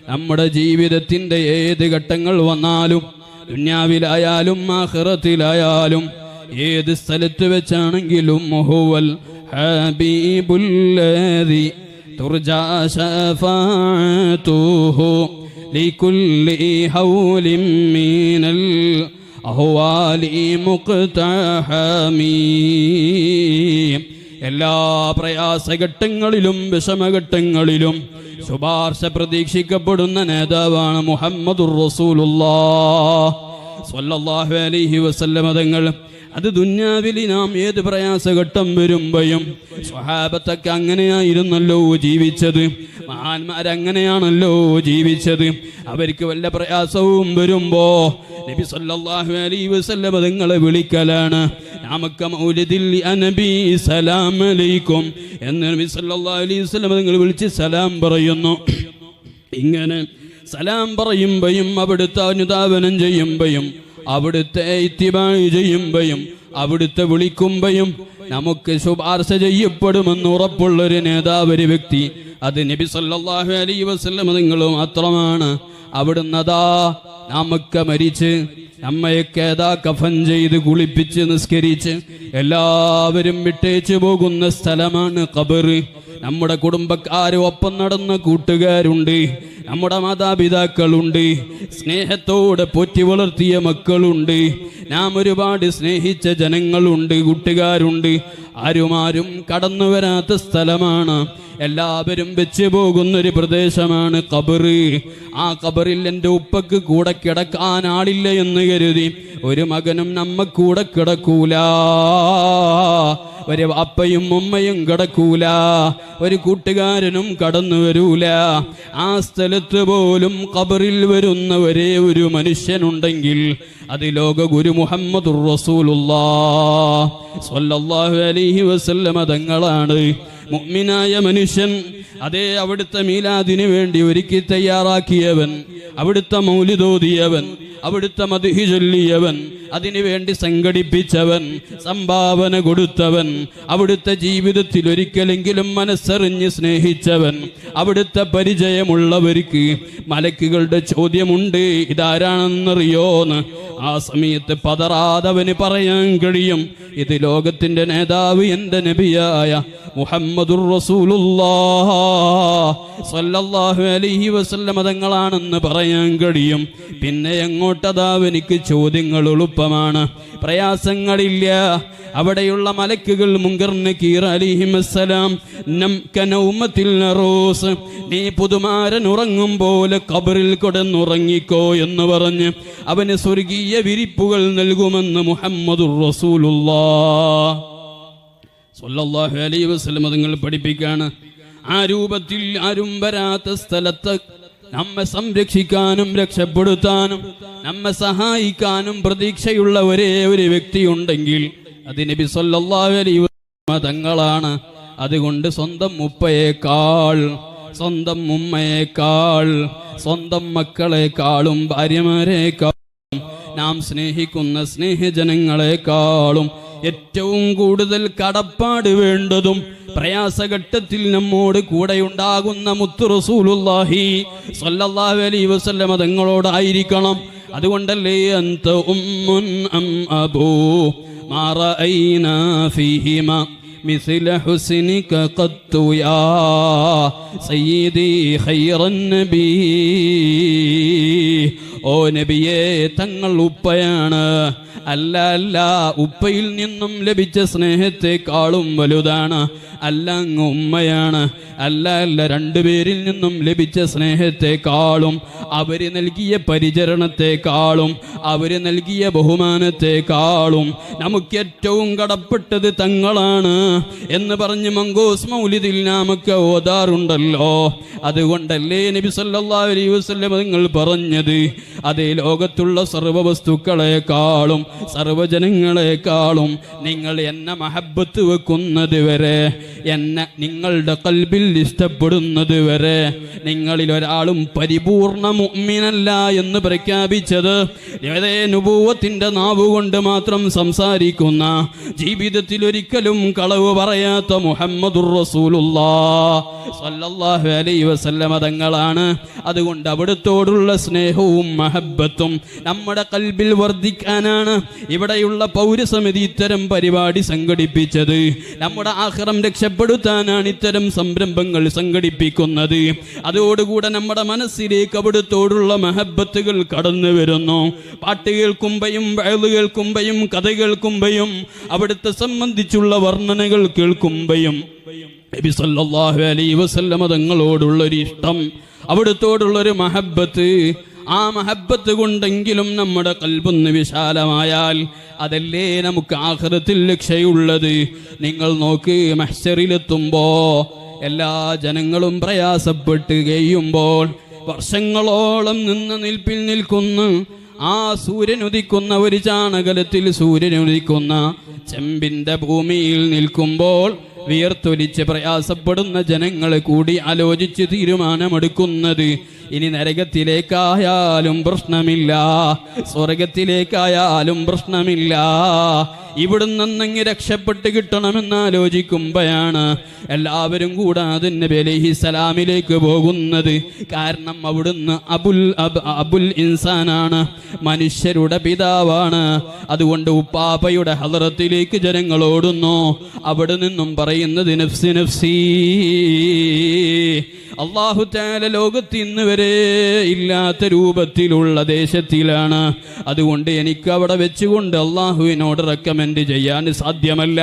നമ്മുടെ ജീവിതത്തിൻ്റെ ഏത് ഘട്ടങ്ങൾ വന്നാലും, ദുനിയാവിലായാലും ആഖിറത്തിലായാലും ഏത് സ്ഥലത്ത് വെച്ചാണെങ്കിലും ഹുവൽ ഹബീബുല്ലദി തുർജാ ശഫാഅതുഹു ലികുല്ലി ഹൗലിൻ മിനൽ അഹ്വാലി മുഖ്തഹമീ. എല്ലാ പ്രയാസഘട്ടങ്ങളിലും വിഷമഘട്ടങ്ങളിലും ശുപാർശ പ്രതീക്ഷിക്കപ്പെടുന്ന നേതാവാണ് മുഹമ്മദുർ റസൂലുള്ളാഹി സ്വല്ലല്ലാഹു അലൈഹി വസല്ലമ തങ്ങൾ. അത് ദുന്യാവിൽ നാം ഏത് പ്രയാസഘട്ടം വരുമ്പോഴും സ്വഹാബത്തൊക്കെ അങ്ങനെയായിരുന്നല്ലോ ജീവിച്ചത്, മഹാന്മാരങ്ങനെയാണല്ലോ ജീവിച്ചത്. അവർക്ക് വല്ല പ്രയാസവും വരുമ്പോ നബി സല്ലല്ലാഹു അലൈഹി വസല്ലം തങ്ങളെ വിളിക്കലാണ്. നമുക്ക് മൗലിദിൽ നബി സലാം അലൈക്കും എന്ന് നബി സല്ലല്ലാഹു അലൈഹി വസല്ലം തങ്ങൾ വിളിച്ച് സലാം പറയുന്നു. ഇങ്ങനെ സലാം പറയുമ്പോഴും അവിടുത്തെ അനുധാവനം ചെയ്യുമ്പോഴും അവിടുത്തെ ഇത്തിബാഅ് ചെയ്യുമ്പോഴും അവിടുത്തെ വിളിക്കുമ്പോഴും നമുക്ക് ശുപാർശ ചെയ്യപ്പെടുമെന്ന് ഉറപ്പുള്ളൊരു നേതാവ്, ഒരു വ്യക്തി, അത് നബി സല്ലല്ലാഹു അലൈഹി വസല്ലം തങ്ങൾ മാത്രമാണ്. അവിടുന്ന് അതാ നമുക്ക് മരിച്ച് നമ്മയൊക്കെ ഏതാ കഫൻ ചെയ്ത് കുളിപ്പിച്ച് നിസ്കരിച്ച് എല്ലാവരും വിട്ടേച്ചു പോകുന്ന സ്ഥലമാണ് ഖബർ. നമ്മുടെ കുടുംബക്കാര്, ഒപ്പം നടന്ന കൂട്ടുകാരുണ്ട്, നമ്മുടെ മാതാപിതാക്കളുണ്ട്, സ്നേഹത്തോടെ പോറ്റി വളർത്തിയ മക്കളുണ്ട്, നാം ഒരുപാട് സ്നേഹിച്ച ജനങ്ങളുണ്ട്, കൂട്ടുകാരുണ്ട്. ആരും കടന്നു വരാത്ത സ്ഥലമാണ്. എല്ലാവരും വെച്ച് പോകുന്നൊരു പ്രദേശമാണ് ഖബർ. ആ ഖബറിൽ എൻ്റെ ഉപ്പക്ക് കൂടെ കിടക്കാൻ ആളില്ല എന്ന് കരുതി ഒരു മകനും നമ്മ കൂടെ കിടക്കൂല, ഒരു അപ്പയും ഉമ്മയും കിടക്കൂല, ഒരു കൂട്ടുകാരനും കടന്നു വരൂല. ആ സ്ഥലത്ത് പോലും ഖബറിൽ വരുന്ന ഒരേ ഒരു മനുഷ്യനുണ്ടെങ്കിൽ അത് ലോക ഗുരു മുഹമ്മദുർ റസൂലുള്ളാഹി സ്വല്ലല്ലാഹു അലൈഹി വസല്ലമ തങ്ങളാണ്. മുഅ്മിനായ മനുഷ്യൻ, അതേ, അവിടുത്തെ മീലാദിന് വേണ്ടി ഒരുക്കി തയ്യാറാക്കിയവൻ, അവിടുത്തെ മൗലിദോദിയവൻ, അവിടുത്തെ മദ്ഹ് ചൊല്ലിയവൻ, അതിനുവേണ്ടി സംഘടിപ്പിച്ചവൻ, സംഭാവന കൊടുത്തവൻ, അവിടുത്തെ ജീവിതത്തിൽ ഒരിക്കലെങ്കിലും മനസ്സറിഞ്ഞ് സ്നേഹിച്ചവൻ, അവിടുത്തെ പരിചയമുള്ളവർക്ക് മലക്കുകളുടെ ചോദ്യമുണ്ട്, ഇതാരാണെന്നറിയോന്ന്. ആ സമയത്ത് പതറാതവന് പറയാൻ കഴിയും, ഇത് ലോകത്തിന്റെ നേതാവ് എൻ്റെ നബിയായ മുഹമ്മദുർ റസൂലുള്ളാഹി സ്വല്ലല്ലാഹു അലൈഹി വസല്ലം തങ്ങളാണെന്ന് പറയാൻ കഴിയും. പിന്നെ എങ്ങോട്ടതാ എനിക്ക് ചോദ്യങ്ങൾ എളുപ്പമാണ്, പ്രയാസങ്ങളില്ല. അവിടെയുള്ള മലക്കുകൾ മുൻകർ നകീർ അലൈഹിസ്സലാം നൗമത്തിൽ റൂസ്, നീ പുതുമാരൻ ഉറങ്ങും പോലെ ഖബറിൽ കിടന്നുറങ്ങിക്കോ എന്ന് പറഞ്ഞ് അവന് സ്വർഗീയ വിരിപ്പുകൾ നൽകുമെന്ന് മുഹമ്മദുർ റസൂലുള്ളാഹി സ്വല്ലല്ലാഹു അലൈഹി വസല്ലം തങ്ങൾ പഠിപ്പിക്കാണ്. ആ രൂപത്തിൽ ആരും വരാത്ത സ്ഥലത്ത് നമ്മെ സംരക്ഷിക്കാനും രക്ഷപ്പെടുത്താനും നമ്മെ സഹായിക്കാനും പ്രതീക്ഷയുള്ള ഒരേ ഒരു വ്യക്തിയുണ്ടെങ്കിൽ അത് നബി സല്ലല്ലാഹു അലൈഹി വസല്ലം തങ്ങളാണ്. അതുകൊണ്ട് സ്വന്തം ഉപ്പയേക്കാൾ, സ്വന്തം ഉമ്മയേക്കാൾ, സ്വന്തം മക്കളെക്കാളും ഭാര്യമാരെക്കാൾ നാം സ്നേഹിക്കുന്ന സ്നേഹജനങ്ങളെക്കാളും ഏറ്റവും കൂടുതൽ കടപ്പാട് വേണ്ടതും പ്രയാസഘട്ടത്തിൽ നമ്മോട് കൂടെയുണ്ടാകുന്ന മുത്തു റസൂലുള്ളാഹി സ്വല്ലല്ലാഹു അലൈഹി വസല്ലം തങ്ങളോടായിരിക്കണം. അതുകൊണ്ടല്ലേ അന്ത ഉമ്മുൻ അം അബൂ മാ റഅയ്നാ ഫീഹിമാ മിസ്ല ഹുസ്നിക ഖത്തു യാ സയ്യിദി ഖൈറൻ നബി. ഓ നബിയേ, തങ്ങൾ ഉപ്പയാണ്. അല്ല, ഉപ്പയിൽ നിന്നും ലഭിച്ച സ്നേഹത്തെക്കാളും വലുതാണ്. അല്ല, അങ്ങ് ഉമ്മയാണ്. അല്ല, രണ്ടുപേരിൽ നിന്നും ലഭിച്ച സ്നേഹത്തെക്കാളും അവര് നൽകിയ പരിചരണത്തെക്കാളും അവര് നൽകിയ ബഹുമാനത്തെക്കാളും നമുക്ക് ഏറ്റവും കടപ്പെട്ടത് തങ്ങളാണ് എന്ന് പറഞ്ഞ് മങ്കോസ് മൗലിദിൽ നാമൊക്കെ ഓതാറുണ്ടല്ലോ. അതുകൊണ്ടല്ലേ നബി സല്ലല്ലാഹു അലൈഹി വസല്ലം നിങ്ങൾ പറഞ്ഞത്, അതേ ലോകത്തുള്ള സർവ്വ വസ്തുക്കളെക്കാളും സർവ്വജനങ്ങളെക്കാളും നിങ്ങൾ എന്നെ മഹബത്ത് വെക്കുന്നത് വരെ, എന്നെ നിങ്ങളുടെ കൽബിൽ ഇഷ്ടപ്പെടുന്നത് വരെ നിങ്ങളിൽ ഒരാളും പരിപൂർണ മുഅ്മിനല്ല എന്ന് പ്രഖ്യാപിച്ചത് ഏതേ നുബുവത്തിന്റെ നാവുകൊണ്ട് മാത്രം സംസാരിക്കുന്ന, ജീവിതത്തിൽ ഒരിക്കലും കളവ് പറയാത്ത മുഹമ്മദുർ റസൂലുള്ളാഹ് സ്വല്ലല്ലാഹു അലൈഹി വസല്ലം തങ്ങളാണ്. അതുകൊണ്ട് അവിടുത്തോടുള്ള സ്നേഹവും മഹബത്തും നമ്മുടെ കൽബിൽ വർദ്ധിക്കാനാണ് ഇവിടെയുള്ള പൗരസമിതി ഇത്തരം പരിപാടി സംഘടിപ്പിച്ചത്. നമ്മുടെ ആഖിറം രക്ഷപ്പെടുത്താനാണ് ഇത്തരം സംരംഭങ്ങൾ സംഘടിപ്പിക്കുന്നത്. അതോടുകൂടെ നമ്മുടെ മനസ്സിലേക്ക് അവിടുത്തോടുള്ള മഹബത്തുകൾ കടന്നു വരുന്നു. പാട്ട് കേൾക്കുമ്പോഴും വഅ്ള് കേൾക്കുമ്പോഴും കഥ കേൾക്കുമ്പോഴും അവിടുത്തെ സംബന്ധിച്ചുള്ള വർണ്ണനകൾ കേൾക്കുമ്പോഴും നബി സല്ലല്ലാഹു അലൈഹി വസല്ലം തങ്ങളോടുള്ളൊരു ഇഷ്ടം, അവിടുത്തോടുള്ളൊരു മഹബത്ത്, ആ മഹബത്ത് കൊണ്ടെങ്കിലും നമ്മുടെ കൽബൊന്ന് വിശാലമായാൽ അതല്ലേ നമുക്ക് ആഖിറത്തിൽ രക്ഷയുള്ളത്. നിങ്ങൾ നോക്ക്, മഹ്ശറിലെത്തുമ്പോ എല്ലാ ജനങ്ങളും പ്രയാസപ്പെട്ട് കഴിയുമ്പോൾ വർഷങ്ങളോളം നിന്ന നിൽപ്പിൽ നിൽക്കുന്ന ആ സൂര്യനുദിക്കുന്ന ഒരു ചാണകലത്തിൽ സൂര്യനുദിക്കുന്ന ചെമ്പിന്റെ ഭൂമിയിൽ നിൽക്കുമ്പോൾ വിയർത്തൊലിച്ച് പ്രയാസപ്പെടുന്ന ജനങ്ങളെ കൂടി ആലോചിച്ച് തീരുമാനമെടുക്കുന്നത്, ഇനി നരകത്തിലേക്കായാലും പ്രശ്നമില്ല, സ്വർഗത്തിലേക്കായാലും പ്രശ്നമില്ല, ഇവിടുന്ന് രക്ഷപ്പെട്ട് കിട്ടണമെന്ന് ആലോചിക്കുമ്പോഴാണ് എല്ലാവരും കൂടെ നബി അലൈഹിസ്സലാമിലേക്ക് പോകുന്നത്. കാരണം അവിടുന്ന് അബുൽ ഇൻസാനാണ്, മനുഷ്യരുടെ പിതാവാണ്. അതുകൊണ്ട് ഉപ്പാപ്പയുടെ ഹളറത്തിലേക്ക് ജനങ്ങൾ ഓടുന്നു. അവിടെ നിന്നും പറയുന്നത് നഫ്സി നഫ്സി. അല്ലാഹു തആല ലോകത്ത് ഇന്ന് വരെ ഇല്ലാത്ത രൂപത്തിലുള്ള ദേശത്തിലാണ്. അതുകൊണ്ട് എനിക്ക് അവിടെ വെച്ചുകൊണ്ട് അള്ളാഹുവിനോട് റെക്കമെൻഡ് ചെയ്യാൻ സാധ്യമല്ല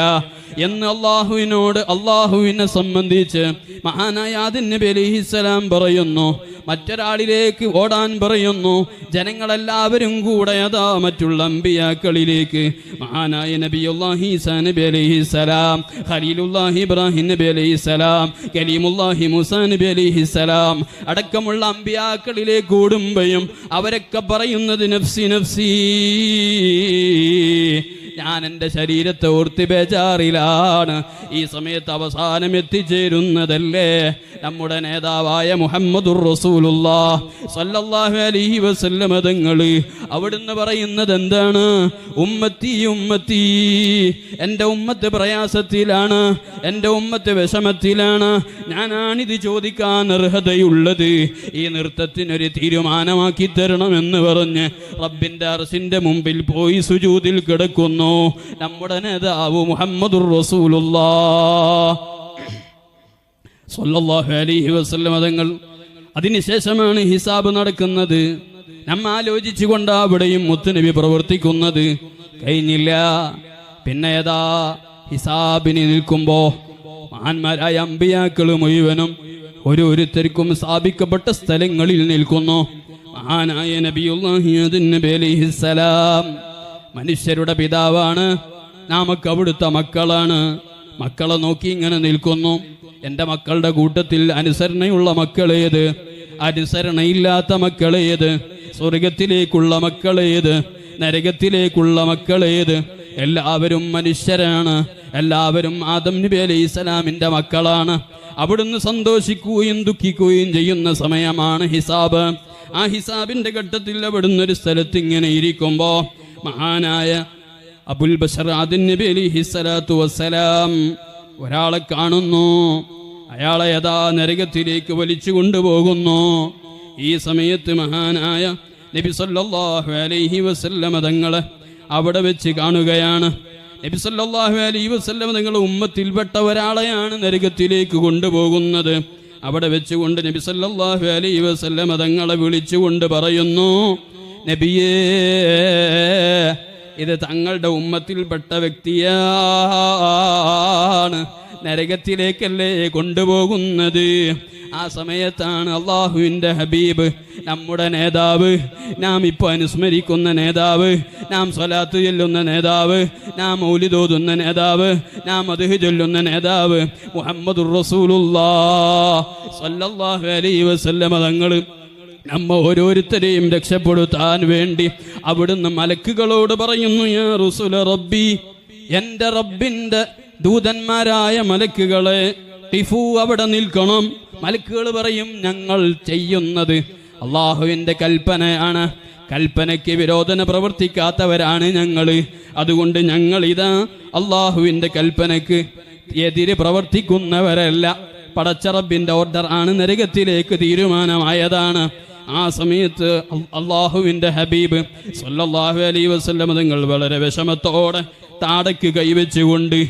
എന്ന് അള്ളാഹുവിനെ സംബന്ധിച്ച് മഹാനായ ആദം നബി അലൈഹിസ്സലാം പറയുന്നു. മറ്റൊരാളിലേക്ക് ഓടാൻ പറയുന്നു. ജനങ്ങളെല്ലാവരും കൂടെ അതാ മറ്റുള്ള അമ്പിയാക്കളിലേക്ക്, മഹാനായ നബിയുല്ലാഹി ഈസാ നബി അലൈഹിസ്സലാം, ഖലീലുല്ലാഹി ഇബ്രാഹിം നബി അലൈഹിസ്സലാം, കലീമുല്ലാഹി മൂസാ നബി അലൈഹിസ്സലാം അടക്കമുള്ള അമ്പിയാക്കളിലേക്ക് ഓടുമ്പോഴും അവരൊക്കെ പറയുന്നത് നഫ്സി നഫ്സി. ഞാൻ എൻ്റെ ശരീരത്തെ ഓർത്ത് ബേജാറിലാണ്. ഈ സമയത്ത് അവസാനം എത്തിച്ചേരുന്നതല്ലേ നമ്മുടെ നേതാവായ മുഹമ്മദുർ റസൂലുള്ളാഹ് സ്വല്ലല്ലാഹു അലൈഹി വസല്ലം തങ്ങൾ. അവിടുന്ന് പറയുന്നത് എന്താണ്? ഉമ്മത്തി ഉമ്മത്തി, എൻ്റെ ഉമ്മത്ത് പ്രയാസത്തിലാണ്, എൻ്റെ ഉമ്മത്ത് വിഷമത്തിലാണ്. ഞാനാണിത് ചോദിക്കാൻ അർഹതയുള്ളത്. ഈ നൃത്തത്തിനൊരു തീരുമാനമാക്കി തരണമെന്ന് പറഞ്ഞ് റബ്ബിൻ്റെ അർശിൻ്റെ മുമ്പിൽ പോയി സുജൂദിൽ കിടക്കുന്നു നമ്മുടെ നേതാവ് മുഹമ്മദുർ റസൂലുള്ളാഹ് സ്വല്ലല്ലാഹു അലൈഹി വസല്ലം തങ്ങൾ. അതിനുശേഷമാണ് ഹിസാബ് നടക്കുന്നത്. നമ്മ ആലോചിച്ചുകൊണ്ട് അവിടെയും മുത്തുനബി പ്രവർത്തിക്കുന്നത്. കഴിഞ്ഞില്ല. പിന്നെ ഏതാ ഹിസാബിന് നിൽക്കുമ്പോ മഹാന്മാരായ അമ്പിയാക്കൾ മുഴുവനും ഓരോരുത്തർക്കും സ്ഥാപിക്കപ്പെട്ട സ്ഥലങ്ങളിൽ നിൽക്കുന്നു. മഹാനായ നബിയുല്ലാഹി ആദം നബി അലൈഹിസ്സലാം മനുഷ്യരുടെ പിതാവാണ്. നാമൊക്കെ അവിടുത്തെ മക്കളാണ്. മക്കളെ നോക്കി ഇങ്ങനെ നിൽക്കുന്നു. എൻ്റെ മക്കളുടെ കൂട്ടത്തിൽ അനുസരണയുള്ള മക്കളേത്, അനുസരണയില്ലാത്ത മക്കളേത്, സ്വർഗത്തിലേക്കുള്ള മക്കളേത്, നരകത്തിലേക്കുള്ള മക്കളേത്? എല്ലാവരും മനുഷ്യരാണ്. എല്ലാവരും ആദം നബി അലൈഹിസ്സലാമിൻ്റെ മക്കളാണ്. അവിടുന്ന് സന്തോഷിക്കുകയും ദുഃഖിക്കുകയും ചെയ്യുന്ന സമയമാണ് ഹിസാബ്. ആ ഹിസാബിന്റെ ഘട്ടത്തിൽ അവിടുന്ന് ഒരു സ്ഥലത്ത് ഇങ്ങനെ ഇരിക്കുമ്പോ മഹാനായ അബുൽ ബശർ ആദം നബി അലൈഹിസ്സലാത്തു വസ്സലാം ഒരാളെ കാണുന്നു. അയാളെ യഥാ നരകത്തിലേക്ക് വലിച്ചു കൊണ്ടുപോകുന്നു. ഈ സമയത്ത് മഹാനായ നബി സല്ലല്ലാഹു അലൈഹി വസല്ലമ തങ്ങളെ അവിടെ വെച്ച് കാണുകയാണ്. നബി സല്ലല്ലാഹു അലൈഹി വസല്ലമ തങ്ങൾ ഉമ്മത്തിൽപ്പെട്ട ഒരാളെയാണ് നരകത്തിലേക്ക് കൊണ്ടുപോകുന്നത്. അവിടെ വെച്ചുകൊണ്ട് നബി സല്ലല്ലാഹു അലൈഹി വസല്ലമ തങ്ങളെ വിളിച്ചുകൊണ്ട് പറയുന്നു, നബിയേ, ഇത് തങ്ങളുടെ ഉമ്മത്തിൽപ്പെട്ട വ്യക്തിയാണ്, നരകത്തിലേക്കല്ലേ കൊണ്ടുപോകുന്നത്. ആ സമയത്താണ് അള്ളാഹുവിൻ്റെ ഹബീബ്, നമ്മുടെ നേതാവ്, നാം ഇപ്പോൾ അനുസ്മരിക്കുന്ന നേതാവ്, നാം സ്വലാത്ത് ചൊല്ലുന്ന നേതാവ്, നാം മൗലിദ് ഓതുന്ന നേതാവ്, നാം മദ്ഹ് ചൊല്ലുന്ന നേതാവ് മുഹമ്മദുർ റസൂലുള്ളാഹി സ്വല്ലല്ലാഹു അലൈഹി വസല്ലമ തങ്ങൾ നമ്മ ഓരോരുത്തരെയും രക്ഷപ്പെടുത്താൻ വേണ്ടി അവിടുന്ന് മലക്കുകളോട് പറയുന്നു, യാ റസൂല റബ്ബി, എൻ്റെ റബ്ബിൻ്റെ ദൂതന്മാരായ മലക്കുകളെ, ഖിഫു, അവിടെ നിൽക്കണം. മലക്കുകൾ പറയും, ഞങ്ങൾ ചെയ്യുന്നത് അള്ളാഹുവിൻ്റെ കൽപ്പനയാണ്, കൽപ്പനയ്ക്ക് വിരോധന പ്രവർത്തിക്കാത്തവരാണ് ഞങ്ങൾ. അതുകൊണ്ട് ഞങ്ങൾ ഇതാ അള്ളാഹുവിൻ്റെ കൽപ്പനയ്ക്ക് എതിര് പ്രവർത്തിക്കുന്നവരല്ല. പടച്ച റബ്ബിൻ്റെ ഓർഡർ ആണ്, നരകത്തിലേക്ക് തീരുമാനമായതാണ്. ആ സമയത്ത് അള്ളാഹുവിൻ്റെ ഹബീബ് സല്ലല്ലാഹു അലൈഹി വസല്ലം തങ്ങൾ വളരെ വിഷമത്തോടെ താടക്ക് കൈവച്ചുകൊണ്ട്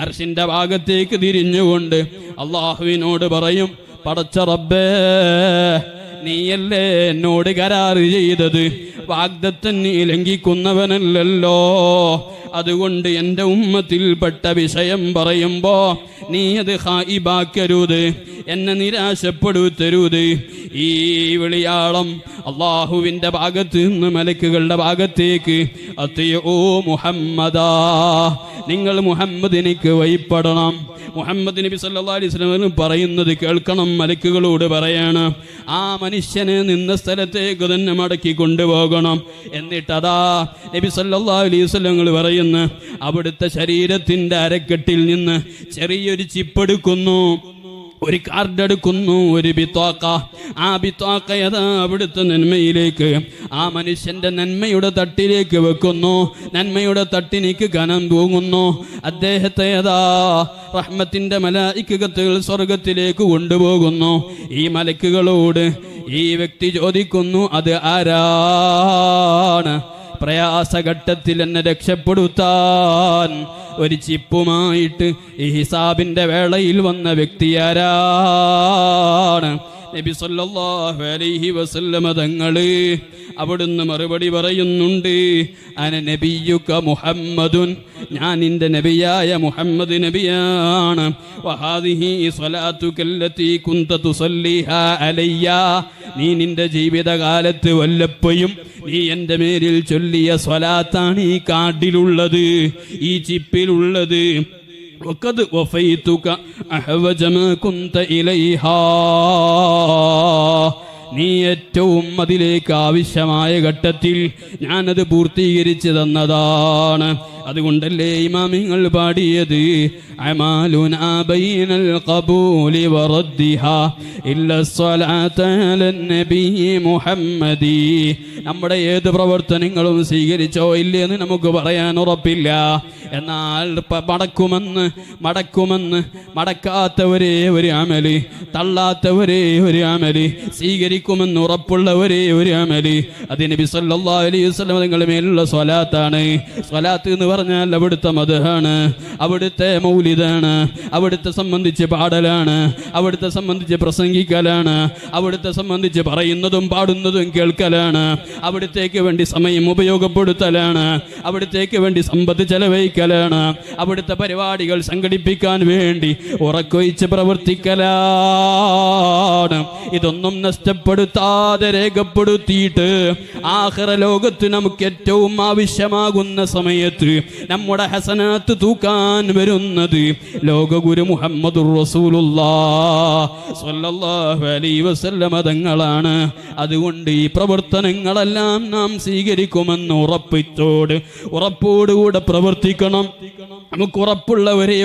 അർശിൻ്റെ ഭാഗത്തേക്ക് തിരിഞ്ഞുകൊണ്ട് അള്ളാഹുവിനോട് പറയും, പടച്ച റബ്ബേ, നീയല്ലേ എന്നോട് കരാറ് ചെയ്തത്, വാഗ്ദത്തം നീ ലംഘിക്കുന്നവനല്ലല്ലോ. അതുകൊണ്ട് എൻ്റെ ഉമ്മത്തിൽപ്പെട്ട വിഷയം പറയുമ്പോ നീ അത് ഖായിബാക്കരുത്, എന്നെ നിരാശപ്പെടുത്തരുത്. ഈ വിളിയാളം അള്ളാഹുവിൻ്റെ ഭാഗത്ത് നിന്ന് മലക്കുകളുടെ ഭാഗത്തേക്ക്, അത്തിയോ മുഹമ്മദാ, നിങ്ങൾ മുഹമ്മദിനിക്ക് വഴിപ്പെടണം. മുഹമ്മദ് നബി സല്ലല്ലാഹു അലൈഹി വസല്ലം പറയുന്നത് കേൾക്കണം. മലക്കുകളോട് പറയാണ്, ആ മനുഷ്യനെ നിന്ന സ്ഥലത്തേക്ക് തന്നെ മടക്കി കൊണ്ടുപോകണം. എന്നിട്ടതാ നബി സല്ലല്ലാഹു അലൈഹി വസല്ലം പറയുന്നു, അവിടുത്തെ ശരീരത്തിൻ്റെ അരക്കെട്ടിൽ നിന്ന് ചെറിയൊരു ചിപ്പെടുക്കുന്നു, ഒരു കാർഡ് എടുക്കുന്നു, ഒരു ബിത്വാക്ക. ആ ബിത്വാക്ക യഥാ അവിടുത്തെ നന്മയിലേക്ക്, ആ മനുഷ്യന്റെ നന്മയുടെ തട്ടിലേക്ക് വെക്കുന്നു. നന്മയുടെ തട്ടിലേക്ക് കനം തൂങ്ങുന്നു. അദ്ദേഹത്തെ യഥാ റഹ്മത്തിന്റെ മലായികത്തുകൾ സ്വർഗത്തിലേക്ക് കൊണ്ടുപോകുന്നു. ഈ മലക്കുകളോട് ഈ വ്യക്തി ചോദിക്കുന്നു, അത് ആരാണ്? പ്രയാസഘട്ടത്തിൽ എന്നെ രക്ഷപ്പെടുത്താൻ ഒരു ചിപ്പുമായിട്ട് ഈ ഹിസാബിന്റെ വേളയിൽ വന്ന വ്യക്തി ആരാണ്? നബി സല്ലല്ലാഹു അലൈഹി വസല്ലമ തങ്ങള് അവിടുന്ന് മറുപടി പറയുന്നുണ്ട്, അന നബിയുക മുഹമ്മദുൻ, ഞാൻ നിന്റെ നബിയായ മുഹമ്മദ് നബിയാണ്. വഹാദിഹി സ്വലാത്തുകല്ലതി കുന്ത തുസല്ലിഹാ അലയ്യ, നീ നിന്റെ ജീവിതകാലത്ത് വല്ലപ്പോഴും നീ എൻ്റെ മേലിൽ ചൊല്ലിയ സ്വലാത്താണ് ഈ കാർഡിലുള്ളത്, ഈ ചിപ്പിലുള്ളത്. വഖദ് വഫൈതുക അഹ്വജ മാ കുന്ത ഇലൈഹാ, നീ ഏറ്റവും അതിലേക്ക് ആവശ്യമായ ഘട്ടത്തിൽ ഞാനത് പൂർത്തീകരിച്ചു തന്നതാണ്. അതുകൊണ്ടല്ലേ ഇമാമിങ്ങൾ പാടിയത്, അമാലുനാ ബൈനൽ ഖബൂലി വറദ്ദിഹാ ഇല്ല സ്വലാത്ത അലൻ നബി മുഹമ്മദി. നമ്മുടെ ഏത് പ്രവർത്തനങ്ങളും സ്വീകരിച്ചോ ഇല്ലെന്ന് നമുക്ക് പറയാൻ ഉറപ്പില്ല. എന്നാൽ മടക്കുമെന്ന് മടക്കാത്തവരേ ഒരു അമല്, തള്ളാത്തവരേ ഒരു അമല്, സ്വീകരിക്കുമെന്ന് ഉറപ്പുള്ളവരേ ഒരു അമല്, അത് നബി സല്ലല്ലാഹു അലൈഹി വസല്ലം തങ്ങളുടെ മേലുള്ള സ്വലാത്താണ്. സ്വലാത്ത് എന്ന് പറഞ്ഞാൽ അവിടുത്തെ മദ്ഹാണ്, അവിടുത്തെ മൗലിദാണ്, അവിടുത്തെ സംബന്ധിച്ച് പാടലാണ്, അവിടുത്തെ സംബന്ധിച്ച് പ്രസംഗിക്കലാണ്, അവിടുത്തെ സംബന്ധിച്ച് പറയുന്നതും പാടുന്നതും കേൾക്കലാണ്, അവിടുത്തേക്ക് വേണ്ടി സമയം ഉപയോഗപ്പെടുത്തലാണ്, അവിടുത്തേക്ക് വേണ്ടി സമ്പത്ത് ചെലവഴിക്കലാണ്, അവിടുത്തെ പരിപാടികൾ സംഘടിപ്പിക്കാൻ വേണ്ടി ഉറക്കൊഴിച്ച് പ്രവർത്തിക്കലാണ്. ഇതൊന്നും നഷ്ടപ്പെടുത്താതെ രേഖപ്പെടുത്തിയിട്ട് ആഖിറ ലോകത്ത് നമുക്ക് ഏറ്റവും ആവശ്യമാകുന്ന സമയത്ത് നമ്മുടെ ഹസനാത്ത് തൂക്കാൻ വരുന്നത് വരുന്നത് ലോകഗുരു മുഹമ്മദുർ റസൂലുള്ളാഹി സ്വല്ലല്ലാഹു അലൈഹി വസല്ലം തങ്ങളാണ്. അതുകൊണ്ട് ഈ പ്രവർത്തനങ്ങളെല്ലാം നാം സ്വീകരിക്കുമെന്ന് ഉറപ്പോടുകൂടെ പ്രവർത്തിക്കണം. നമുക്ക് ഉറപ്പുള്ള ഒരേ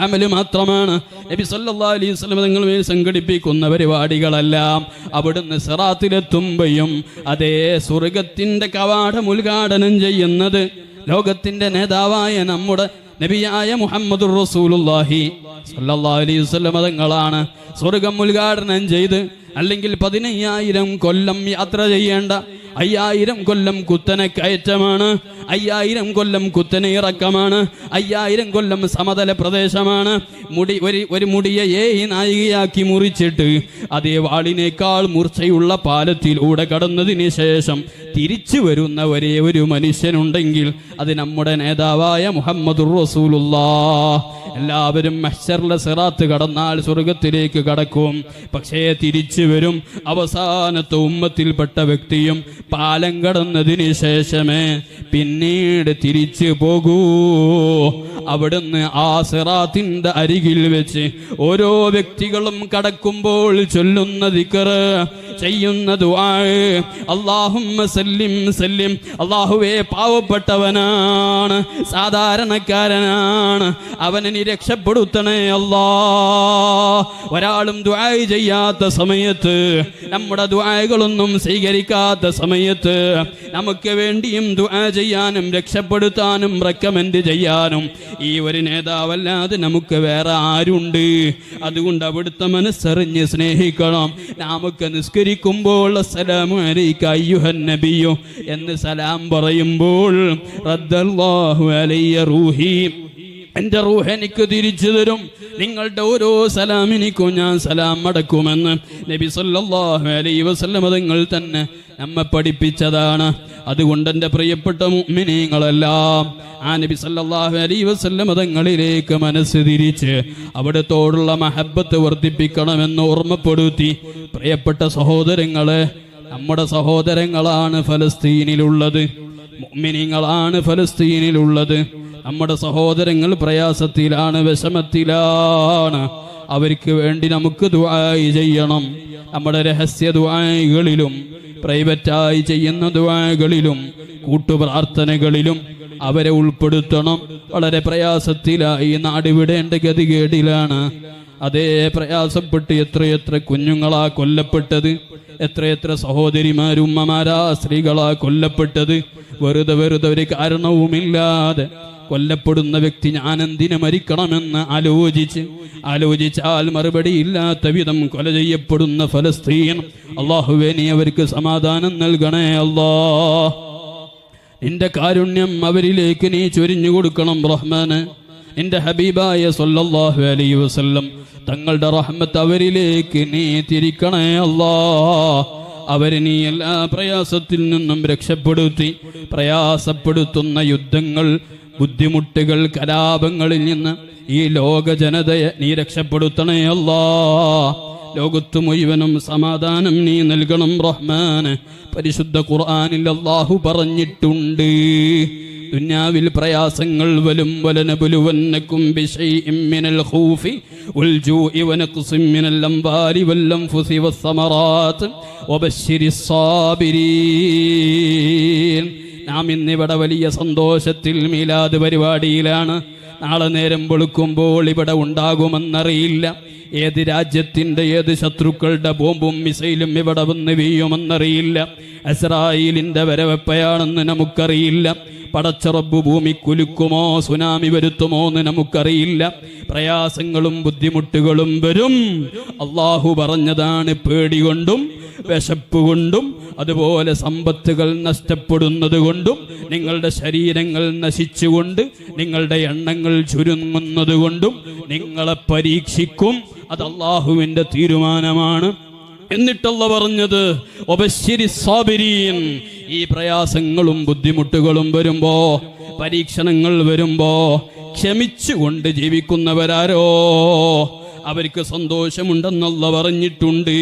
അമല് മാത്രമാണ് നബി സല്ലല്ലാഹു അലൈഹി വസല്ലം തങ്ങൾ മേൽ സംഘടിപ്പിക്കുന്ന പരിപാടികളെല്ലാം അവിടുന്ന് സിറാത്തിലെത്തുമ്പോഴും അതേ സ്വർഗത്തിന്റെ കവാടം ഉദ്ഘാടനം ചെയ്യുന്നത് ലോകത്തിന്റെ നേതാവായ നമ്മുടെ നബിയായ മുഹമ്മദുർ റസൂലുള്ളാഹി സ്വല്ലല്ലാഹു അലൈഹി വസല്ലം തങ്ങളാണ്. സ്വർഗം ഉദ്ഘാടനം ചെയ്ത് അല്ലെങ്കിൽ 15,000 കൊല്ലം യാത്ര ചെയ്യേണ്ട 5000 കൊല്ലം കുത്തനെ കയറ്റമാണ്, 5000 കൊല്ലം കുത്തനെ ഇറക്കമാണ്, 5000 കൊല്ലം സമതല പ്രദേശമാണ്. ഒരു മുടിയെ നായികയാക്കി മുറിച്ചിട്ട് അതേ വാളിനേക്കാൾ മൂർച്ചയുള്ള പാലത്തിലൂടെ കടന്നതിന് ശേഷം തിരിച്ചു വരുന്ന ഒരേ ഒരു മനുഷ്യനുണ്ടെങ്കിൽ അത് നമ്മുടെ നേതാവായ മുഹമ്മദുർ റസൂലുള്ളാഹി. എല്ലാവരും മഹ്ശറിലെ സിറാത്ത് കടന്നാൽ സ്വർഗത്തിലേക്ക് കടക്കും, പക്ഷേ തിരിച്ചു വരും. അവസാനത്തെ ഉമ്മത്തിൽപ്പെട്ട വ്യക്തിയും പാലം കടന്നതിന് ശേഷമേ പിന്നീട് തിരിച്ചു പോകൂ. അവിടുന്ന് ആ സിറാത്തിന്റെ അരികിൽ വെച്ച് ഓരോ വ്യക്തികളും കടക്കുമ്പോൾ ചൊല്ലുന്ന ദിക്ർ, ചെയ്യുന്ന ദുആ, അല്ലാഹുമ്മ സല്ലിം സല്ലിം. അല്ലാഹുവേ, പാവപ്പെട്ടവനാണ്, സാധാരണക്കാരനാണ്, അവനെ നീ രക്ഷപ്പെടുത്തണേ അല്ലാ. ഒരാളും ദുആ ചെയ്യാത്ത സമയത്ത്, നമ്മുടെ ദുആകളൊന്നും സ്വീകരിക്കാത്ത സമയത്ത് നമുക്ക് വേണ്ടിയും ദുആ ചെയ്യാനും രക്ഷപ്പെടുത്താനും റെക്കമെൻഡ് ചെയ്യാനും ഈ ഒരു നേതാവല്ലാതെ നമുക്ക് വേറെ ആരുണ്ട്? അതുകൊണ്ട് അവിടുത്തെ മനസ്സറിഞ്ഞ് സ്നേഹിക്കണം. നമുക്ക് നിസ്കരിക്കുമ്പോൾ അസ്സലാമു അലൈക അയ്യുഹൻ നബിയു എന്ന് സലാം പറയുമ്പോൾ റദ്ദല്ലാഹു അലയ്യ റൂഹി, എൻ്റെ റൂഹ് എനിക്ക് തിരിച്ചു തരും. നിങ്ങളുടെ ഓരോ സലാമിനിക്കും ഞാൻ സലാം മടക്കുമെന്ന് നബി സല്ലല്ലാഹു അലൈഹി വസല്ലം തങ്ങൾ തന്നെ നമ്മെ പഠിപ്പിച്ചതാണ്. അതുകൊണ്ട് എൻ്റെ പ്രിയപ്പെട്ട മുഅ്മിനീങ്ങളെല്ലാം ആ നബി സല്ലല്ലാഹു അലൈഹി വസല്ലം തങ്ങളിലേക്ക് മനസ്സ് തിരിച്ച് അവിടത്തോടുള്ള മഹബ്ബത്ത് വർദ്ധിപ്പിക്കണമെന്ന് ഓർമ്മപ്പെടുത്തി. പ്രിയപ്പെട്ട സഹോദരങ്ങളെ, നമ്മുടെ സഹോദരങ്ങളാണ് ഫലസ്തീനിലുള്ളത്, മുഅ്മിനീങ്ങളാണ് ഫലസ്തീനിലുള്ളത്. നമ്മുടെ സഹോദരങ്ങൾ പ്രയാസത്തിലാണ്, വിഷമത്തിലാണ്. അവർക്ക് വേണ്ടി നമുക്ക് ദുആ ചെയ്യണം. നമ്മുടെ രഹസ്യ ദുആകളിലും പ്രൈവറ്റായി ചെയ്യുന്ന ദുആകളിലും കൂട്ടുപ്രാർത്ഥനകളിലും അവരെ ഉൾപ്പെടുത്തണം. വളരെ പ്രയാസത്തിലായി നാട് വിടേണ്ട ഗതികേടിലാണ്. അതേ പ്രയാസപ്പെട്ട് എത്രയെത്ര കുഞ്ഞുങ്ങളാ കൊല്ലപ്പെട്ടത്, എത്രയെത്ര സഹോദരിമാരും ഉമ്മമാരാ സ്ത്രീകളാ കൊല്ലപ്പെട്ടത്. വെറുതെ ഒരു കാരണവുമില്ലാതെ കൊല്ലപ്പെടുന്ന വ്യക്തി ഞാനെന്തിനു മരിക്കണമെന്ന് ആലോചിച്ചാൽ മറുപടി ഇല്ലാത്ത വിധം കൊല ചെയ്യപ്പെടുന്ന ഫലസ്തീൻ, അല്ലാഹുവേ നീ അവർക്ക് സമാധാനം നൽകണേ അല്ലാ. നിന്റെ കാരുണ്യം അവരിലേക്ക് നീ ചൊരിഞ്ഞു കൊടുക്കണം റഹ്മാന്. നിന്റെ ഹബീബായ സ്വല്ലല്ലാഹു അലൈഹി വസല്ലം തങ്ങളുടെ റഹ്മത്ത് അവരിലേക്ക് നീ തിരിക്കണേ അല്ലാ. അവരെ നീ എല്ലാ പ്രയാസത്തിൽ നിന്നും രക്ഷപ്പെടുത്തി പ്രയാസപ്പെടുത്തുന്ന യുദ്ധങ്ങൾ, ബുദ്ധിമുട്ടുകൾ, കലാപങ്ങളിൽ നിന്ന് ഈ ലോക ജനതയെ നീ രക്ഷപ്പെടുത്തണേ അല്ലാ. ലോകത്ത് മുഴുവനും സമാധാനം നീ നൽകണം റഹ്മാന്. പരിശുദ്ധ ഖുർആനിൽ അല്ലാഹു പറഞ്ഞിട്ടുണ്ട്, ദുനിയാവിൽ പ്രയാസങ്ങൾ വലും വലനബുലുവന്നകും ബിശൈഇൻ മിനൽ ഖൗഫി വൽ ജൂഇ വനഖ്സിൻ മിനൽ അംവാലി വൽ അൻഫുസി വസ്സമറാത്ത് വബശ്ശിരിസ് സാബിരീൻ. നാം ഇന്നിവിടെ വലിയ സന്തോഷത്തിൽ മീലാദ് പരിപാടിയിലാണ്. നാളെ നേരം വെളുക്കുമ്പോൾ ഇവിടെ ഉണ്ടാകുമെന്നറിയില്ല. ഏത് രാജ്യത്തിൻ്റെ ഏത് ശത്രുക്കളുടെ ബോംബും മിസൈലും ഇവിടെ വന്ന് വീഴുമെന്നറിയില്ല. ഇസ്രായേലിൻ്റെ വരവെപ്പയാണെന്ന് നമുക്കറിയില്ല. പടച്ച റബ്ബ് ഭൂമി കുലുക്കുമോ സുനാമി വരുത്തുമോ എന്ന് നമുക്കറിയില്ല. പ്രയാസങ്ങളും ബുദ്ധിമുട്ടുകളും വരും. അള്ളാഹു പറഞ്ഞതാണ്, പേടി കൊണ്ടും വിശപ്പ് കൊണ്ടും അതുപോലെ സമ്പത്തുകൾ നഷ്ടപ്പെടുന്നത് കൊണ്ടും നിങ്ങളുടെ ശരീരങ്ങൾ നശിച്ചുകൊണ്ട് നിങ്ങളുടെ എണ്ണങ്ങൾ ചുരുങ്ങുന്നത് കൊണ്ടും നിങ്ങളെ പരീക്ഷിക്കും. അത് അള്ളാഹുവിൻ്റെ തീരുമാനമാണ്. എന്നിട്ടല്ല പറഞ്ഞത് വബശ്ശിരി സാബിരീൻ. ഈ പ്രയാസങ്ങളും ബുദ്ധിമുട്ടുകളും വരുമ്പോ, പരീക്ഷണങ്ങൾ വരുമ്പോ ക്ഷമിച്ചുകൊണ്ട് ജീവിക്കുന്നവരാരോ അവർക്ക് സന്തോഷമുണ്ടെന്നുള്ള പറഞ്ഞിട്ടുണ്ട്.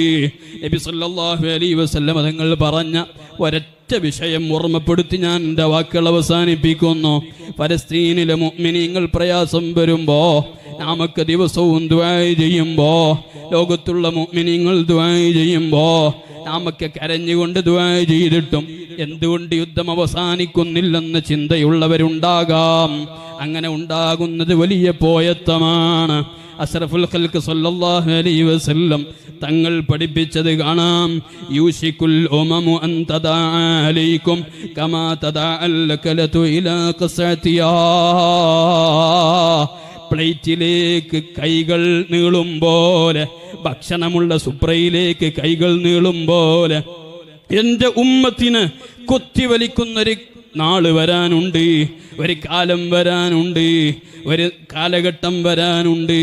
നബി സല്ലല്ലാഹു അലൈഹി വസല്ലം തങ്ങൾ പറഞ്ഞ ഒരൊറ്റ വിഷയം ഓർമ്മപ്പെടുത്തി ഞാൻ എൻ്റെ വാക്കുകൾ അവസാനിപ്പിക്കുന്നു. ഫലസ്തീനിലെ മുഅ്മിനീങ്ങൾ പ്രയാസം വരുമ്പോ, നമുക്ക് ദിവസവും ദുആ ചെയ്യുമ്പോ, ലോകത്തുള്ള മുഅ്മിനീങ്ങൾ ദുആ ചെയ്യുമ്പോ, നമുക്ക് കരഞ്ഞുകൊണ്ട് ദുആ ചെയ്തിട്ടും എന്തുകൊണ്ട് യുദ്ധം അവസാനിക്കുന്നില്ലെന്ന ചിന്തയുള്ളവരുണ്ടാകാം. അങ്ങനെ ഉണ്ടാകുന്നത് വലിയ പോയത്തമാണ്. അഷ്റഫുൽ ഖൽഖ് സല്ലല്ലാഹു അലൈഹി വസല്ലം തങ്ങൾ പഠിപ്പിച്ചത് കാണാം. യൂശികുൽ ഉമമു അൻ തദാ അലൈക്കും കമാ തദാ അൽ കലതു ഇലാ ഖസതിയാ. പ്ലേറ്റിലേക്ക് കൈകൾ നീളും പോലെ, ഭക്ഷണമുള്ള സുപ്രയിലേക്ക് കൈകൾ നീളും പോലെ എൻ്റെ ഉമ്മത്തിന് കൊത്തിവലിക്കുന്നൊരു നാള് വരാനുണ്ട്, ഒരു കാലം വരാനുണ്ട്, ഒരു കാലഘട്ടം വരാനുണ്ട്.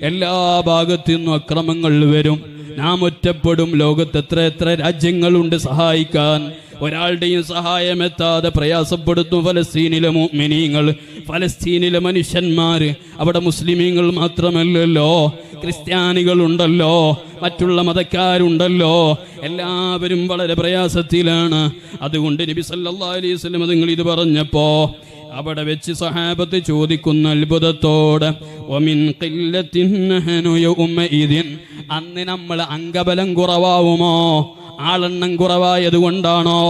എല്ലാ ഭാഗത്തു നിന്നും അക്രമങ്ങൾ വരും. നാം ഒറ്റപ്പെടും. ലോകത്ത് എത്ര രാജ്യങ്ങളുണ്ട് സഹായിക്കാൻ. ഒരാളുടെയും സഹായമെത്താതെ പ്രയാസപ്പെടുത്തും ഫലസ്തീനിലെ മുഅ്മിനീങ്ങൾ, ഫലസ്തീനിലെ മനുഷ്യന്മാർ. അവിടെ മുസ്ലിമീങ്ങൾ മാത്രമല്ലല്ലോ, ക്രിസ്ത്യാനികളുണ്ടല്ലോ, മറ്റുള്ള മതക്കാരുണ്ടല്ലോ. എല്ലാവരും വളരെ പ്രയാസത്തിലാണ്. അതുകൊണ്ട് നബി സല്ലല്ലാഹു അലൈഹി വസല്ലം നിങ്ങൾ ഇത് പറഞ്ഞപ്പോ അവിടെ വെച്ച് സഹാബത്ത് ചോദിക്കുന്ന അത്ഭുതത്തോടെ, വമിൻ ഖില്ലത്തിൻ നഹനു യൗമഇദിൻ, അന്ന് നമ്മൾ അംഗബലം കുറവാവുമോ? ആളെണ്ണം കുറവായതുകൊണ്ടാണോ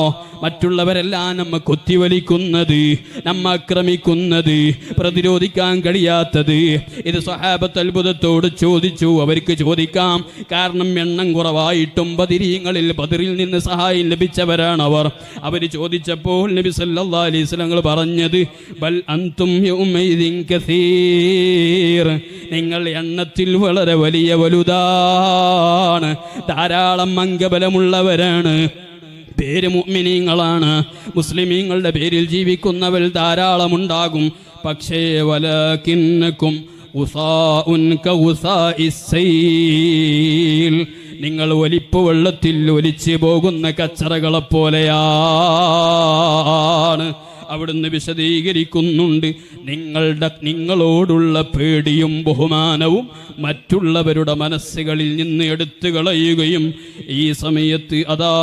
മറ്റുള്ളവരെല്ലാം നമ്മ കൊത്തിവലിക്കുന്നത്, നമ്മ ആക്രമിക്കുന്നത്, പ്രതിരോധിക്കാൻ കഴിയാത്തത്? ഇത് സ്വഹാബത്ത് അത്ഭുതത്തോട് ചോദിച്ചു. അവർക്ക് ചോദിക്കാം, കാരണം എണ്ണം കുറവായിട്ടും ബദരീങ്ങളിൽ ബദറിൽ നിന്ന് സഹായം ലഭിച്ചവരാണ് അവർ. അവർ ചോദിച്ചപ്പോൾ നബി സല്ലല്ലാഹു അലൈഹി വസല്ലം പറഞ്ഞത്, ബൽ അൻതും യൗമഇദിൻ കസീർ, നിങ്ങൾ എണ്ണത്തിൽ വളരെ വലിയ വലുതാണ്, ധാരാളം അംഗബലമുള്ളവരാണ്, പേര് മുഅ്മിനീങ്ങളാണ്, മുസ്ലിമീങ്ങളുടെ പേരിൽ ജീവിക്കുന്നവർ ധാരാളമുണ്ടാകും. പക്ഷേ വലാകിന്നകും ഉസാഉൻ കഉസാഇസ് സൈൽ, നിങ്ങൾ ഒലിപ്പ് വെള്ളത്തിൽ ഒലിച്ചു പോകുന്ന കച്ചറകളെ പോലെയാണ്. അവിടുന്ന് വിശദീകരിക്കുന്നുണ്ട്, നിങ്ങളോടുള്ള പേടിയും ബഹുമാനവും മറ്റുള്ളവരുടെ മനസ്സുകളിൽ നിന്ന് എടുത്തു കളയുകയും ഈ സമയത്ത് അതാ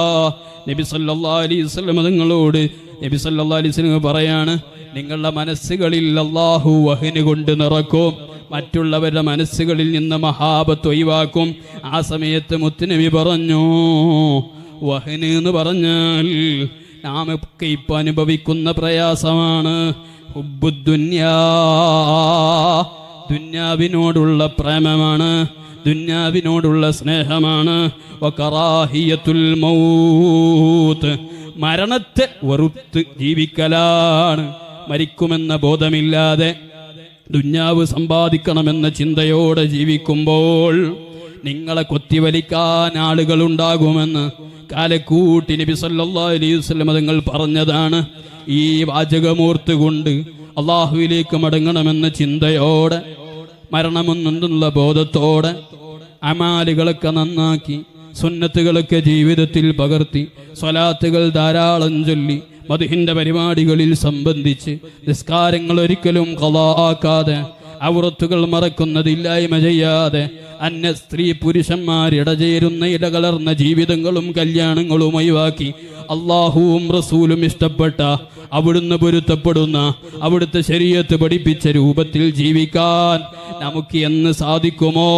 നബി സല്ലല്ലാഹു അലൈഹി വസല്ലം നിങ്ങളോട് നബി സല്ലല്ലാഹു അലൈഹി വസല്ലം പറയാണ്, നിങ്ങളുടെ മനസ്സുകളിൽ അല്ലാഹു വഹ്ന് കൊണ്ട് നിറക്കും, മറ്റുള്ളവരുടെ മനസ്സുകളിൽ നിന്ന് മഹാബത്ത് ഒഴിവാക്കും. ആ സമയത്ത് മുത്തുനബി പറഞ്ഞു, വഹ്ന് എന്ന് പറഞ്ഞാൽ നാം ഒക്കെ ഇപ്പൊ അനുഭവിക്കുന്ന പ്രയാസമാണ്. ഹുബ്ബുദ്ദുന്യാ, ദുന്യാവിനോടുള്ള പ്രേമമാണ്, ദുന്യാവിനോടുള്ള സ്നേഹമാണ്. വകറാഹിയത്തുൽ മൗത്ത്, മരണത്തെ വെറുത്ത് ജീവിക്കലാണ്. മരിക്കുമെന്ന ബോധമില്ലാതെ ദുന്യാവ് സമ്പാദിക്കണമെന്ന ചിന്തയോടെ ജീവിക്കുമ്പോൾ നിങ്ങളെ കൊത്തിവലിക്കാൻ ആളുകളുണ്ടാകുമെന്ന് കാലക്കൂട്ടി നബി സല്ലല്ലാഹു അലൈഹി വസല്ലം തങ്ങൾ പറഞ്ഞതാണ്. ഈ വാചകമോർത്തുകൊണ്ട് അള്ളാഹുവിലേക്ക് മടങ്ങണമെന്ന ചിന്തയോടെ, മരണമെന്നുള്ള ബോധത്തോടെ അമാലുകളൊക്കെ നന്നാക്കി, സുന്നത്തുകളൊക്കെ ജീവിതത്തിൽ പകർത്തി, സ്വലാത്തുകൾ ധാരാളം ചൊല്ലി, മദ്ഹിന്റെ പരിപാടികളിൽ സംബന്ധിച്ച്, നിസ്കാരങ്ങൾ ഒരിക്കലും ഖളാ ആക്കാതെ, ഔറത്തുകൾ മറക്കുന്നതില്ലായ്മ ചെയ്യാതെ, അന്യ സ്ത്രീ പുരുഷന്മാരിടചേരുന്ന ഇടകലർന്ന ജീവിതങ്ങളും കല്യാണങ്ങളും ഒഴിവാക്കി അള്ളാഹുവും റസൂലും ഇഷ്ടപ്പെട്ട, അവിടുന്ന് പൊരുത്തപ്പെടുന്ന, അവിടുത്തെ ശരീഅത്ത് പഠിപ്പിച്ച രൂപത്തിൽ ജീവിക്കാൻ നമുക്ക് എന്ന് സാധിക്കുമോ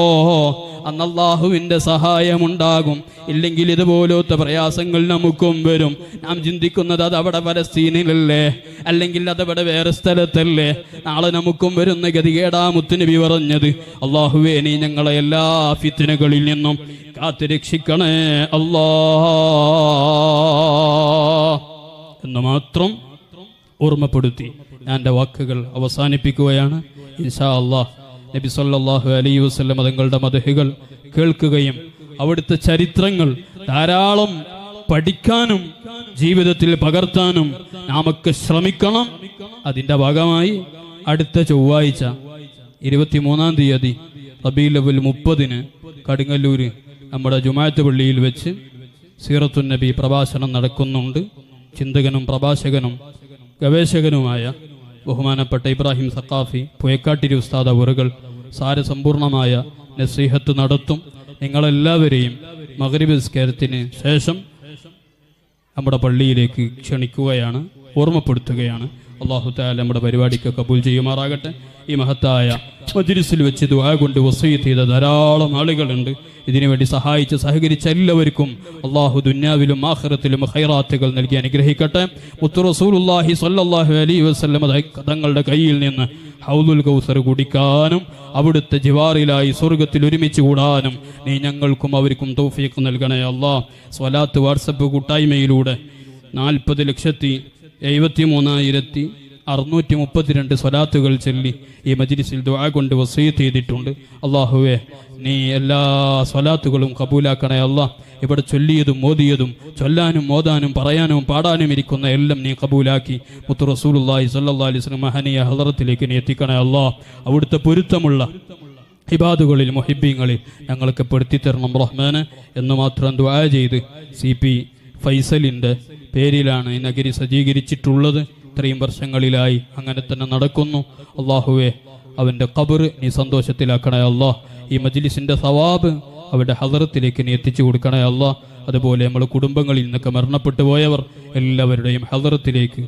അന്ന് അള്ളാഹുവിൻ്റെ സഹായമുണ്ടാകും. ഇല്ലെങ്കിൽ ഇതുപോലത്തെ പ്രയാസങ്ങൾ നമുക്കും വരും. നാം ചിന്തിക്കുന്നത് അത് അവിടെ ഫലസ്തീനിലല്ലേ, അല്ലെങ്കിൽ അതവിടെ വേറെ സ്ഥലത്തല്ലേ. നാളെ നമുക്കും വരുന്ന ഗതികേടാ മുത്തുനബി പറഞ്ഞത്. അള്ളാഹുവേ, നീ ഞങ്ങളെ എല്ലാ ഫിത്നകളിൽ നിന്നും കാത്തുരക്ഷിക്കണേ അല്ലാ എന്ന് മാത്രം ഓർമ്മപ്പെടുത്തി ഞാൻ എൻ്റെ വാക്കുകൾ അവസാനിപ്പിക്കുകയാണ്. ഇൻഷാ അല്ലാഹ് നബി സല്ലല്ലാഹു അലൈഹി വസല്ലം തങ്ങളുടെ മദ്ഹുകൾ കേൾക്കുകയും അവിടുത്തെ ചരിത്രങ്ങൾ ധാരാളം പഠിക്കാനും ജീവിതത്തിൽ പകർത്താനും നാമൊക്കെ ശ്രമിക്കണം. അതിൻ്റെ ഭാഗമായി അടുത്ത ചൊവ്വാഴ്ച 23-ാം തീയതി റബീഉൽ അവ്വൽ 30-ന് കടുങ്ങല്ലൂർ നമ്മുടെ ജുമാഅത്ത് പള്ളിയിൽ വെച്ച് സീറത്തുൻ നബി പ്രഭാഷണം നടക്കുന്നുണ്ട്. ചിന്തകനും പ്രഭാഷകനും ഗവേഷകനുമായ ബഹുമാനപ്പെട്ട ഇബ്രാഹിം സഖാഫി പുയക്കാട്ടിരി ഉസ്താദ് അവറുകൾ സാരസമ്പൂർണമായ നസീഹത്ത് നടത്തും. നിങ്ങളെല്ലാവരെയും മഗ്രിബ് നിസ്കാരത്തിന് ശേഷം നമ്മുടെ പള്ളിയിലേക്ക് ക്ഷണിക്കുകയാണ്, ഓർമ്മപ്പെടുത്തുകയാണ്. അല്ലാഹു തആല നമ്മുടെ പരിപാടിക്ക് കബൂൽ ചെയ്യുമാറാകട്ടെ. ഈ മഹത്തായ മജ്ലിസിൽ വെച്ച് ദുആ കൊണ്ട് വസിയത്ത് ചെയ്ത ധാരാളം ആളുകളുണ്ട്. ഇതിനുവേണ്ടി സഹായിച്ച് സഹകരിച്ച എല്ലാവർക്കും അള്ളാഹു ദുന്യാവിലും ആഖിറത്തിലും ഖൈറാത്തുകൾ നൽകി അനുഗ്രഹിക്കട്ടെ. മുത്തു റസൂലുള്ളാഹി സ്വല്ലല്ലാഹു അലൈഹി വസല്ലം തങ്ങളുടെ കയ്യിൽ നിന്ന് ഹൗദുൽ കൗസർ കുടിക്കാനും അവിടുത്തെ ജിവാറിലായി സ്വർഗത്തിൽ ഒരുമിച്ച് കൂടാനും നീ ഞങ്ങൾക്കും അവർക്കും തൗഫീഖ് നൽകണേ അല്ലാഹ്. സ്വലാത്ത് വാട്സപ്പ് കൂട്ടായ്മയിലൂടെ 40,73,632 സ്വലാത്തുകൾ ചൊല്ലി ഈ മജ്ലിസിൽ ദുആ കൊണ്ട് വസിയത്ത് ചെയ്തിട്ടുണ്ട്. അല്ലാഹുവേ, നീ എല്ലാ സ്വലാത്തുകളും കബൂലാക്കണേ അല്ലാഹ്. ഇവിടെ ചൊല്ലിയതും മോദിയതും ചൊല്ലാനും മോദാനും പറയാനും പാടാനും ഇരിക്കുന്ന എല്ലാം നീ കബൂലാക്കി മുത്തു റസൂലുള്ളാഹി സ്വല്ലല്ലാഹു അലൈഹി വസല്ലം മഹനീയ ഹളറത്തിലേക്ക് നീ എത്തിക്കണേ അല്ലാഹ്. അവിടുത്തെ പൊരുത്തമുള്ള ഇബാദുകളിൽ മുഹിബ്ബീങ്ങളിൽ ഞങ്ങൾക്ക് പെടുത്തിത്തരണം റഹ്മാന് എന്ന് മാത്രം ദുആ ചെയ്ത് CP ഫൈസലിൻ്റെ പേരിലാണ് ഈ നഗരി സജ്ജീകരിച്ചിട്ടുള്ളത്. ഇത്രയും വർഷങ്ങളിലായി അങ്ങനെ തന്നെ നടക്കുന്നു. അള്ളാഹുവേ, അവൻ്റെ ഖബർ നീ സന്തോഷത്തിലാക്കണേ അല്ലാഹ്. ഈ മജ്ലിസിൻ്റെ സവാബ് അവരുടെ ഹളറത്തിലേക്ക് നീ എത്തിച്ചു കൊടുക്കണേ അല്ലാഹ്. അതുപോലെ നമ്മൾ കുടുംബങ്ങളിൽ നിന്നൊക്കെ മരണപ്പെട്ടു പോയവർ എല്ലാവരുടെയും ഹളറത്തിലേക്ക്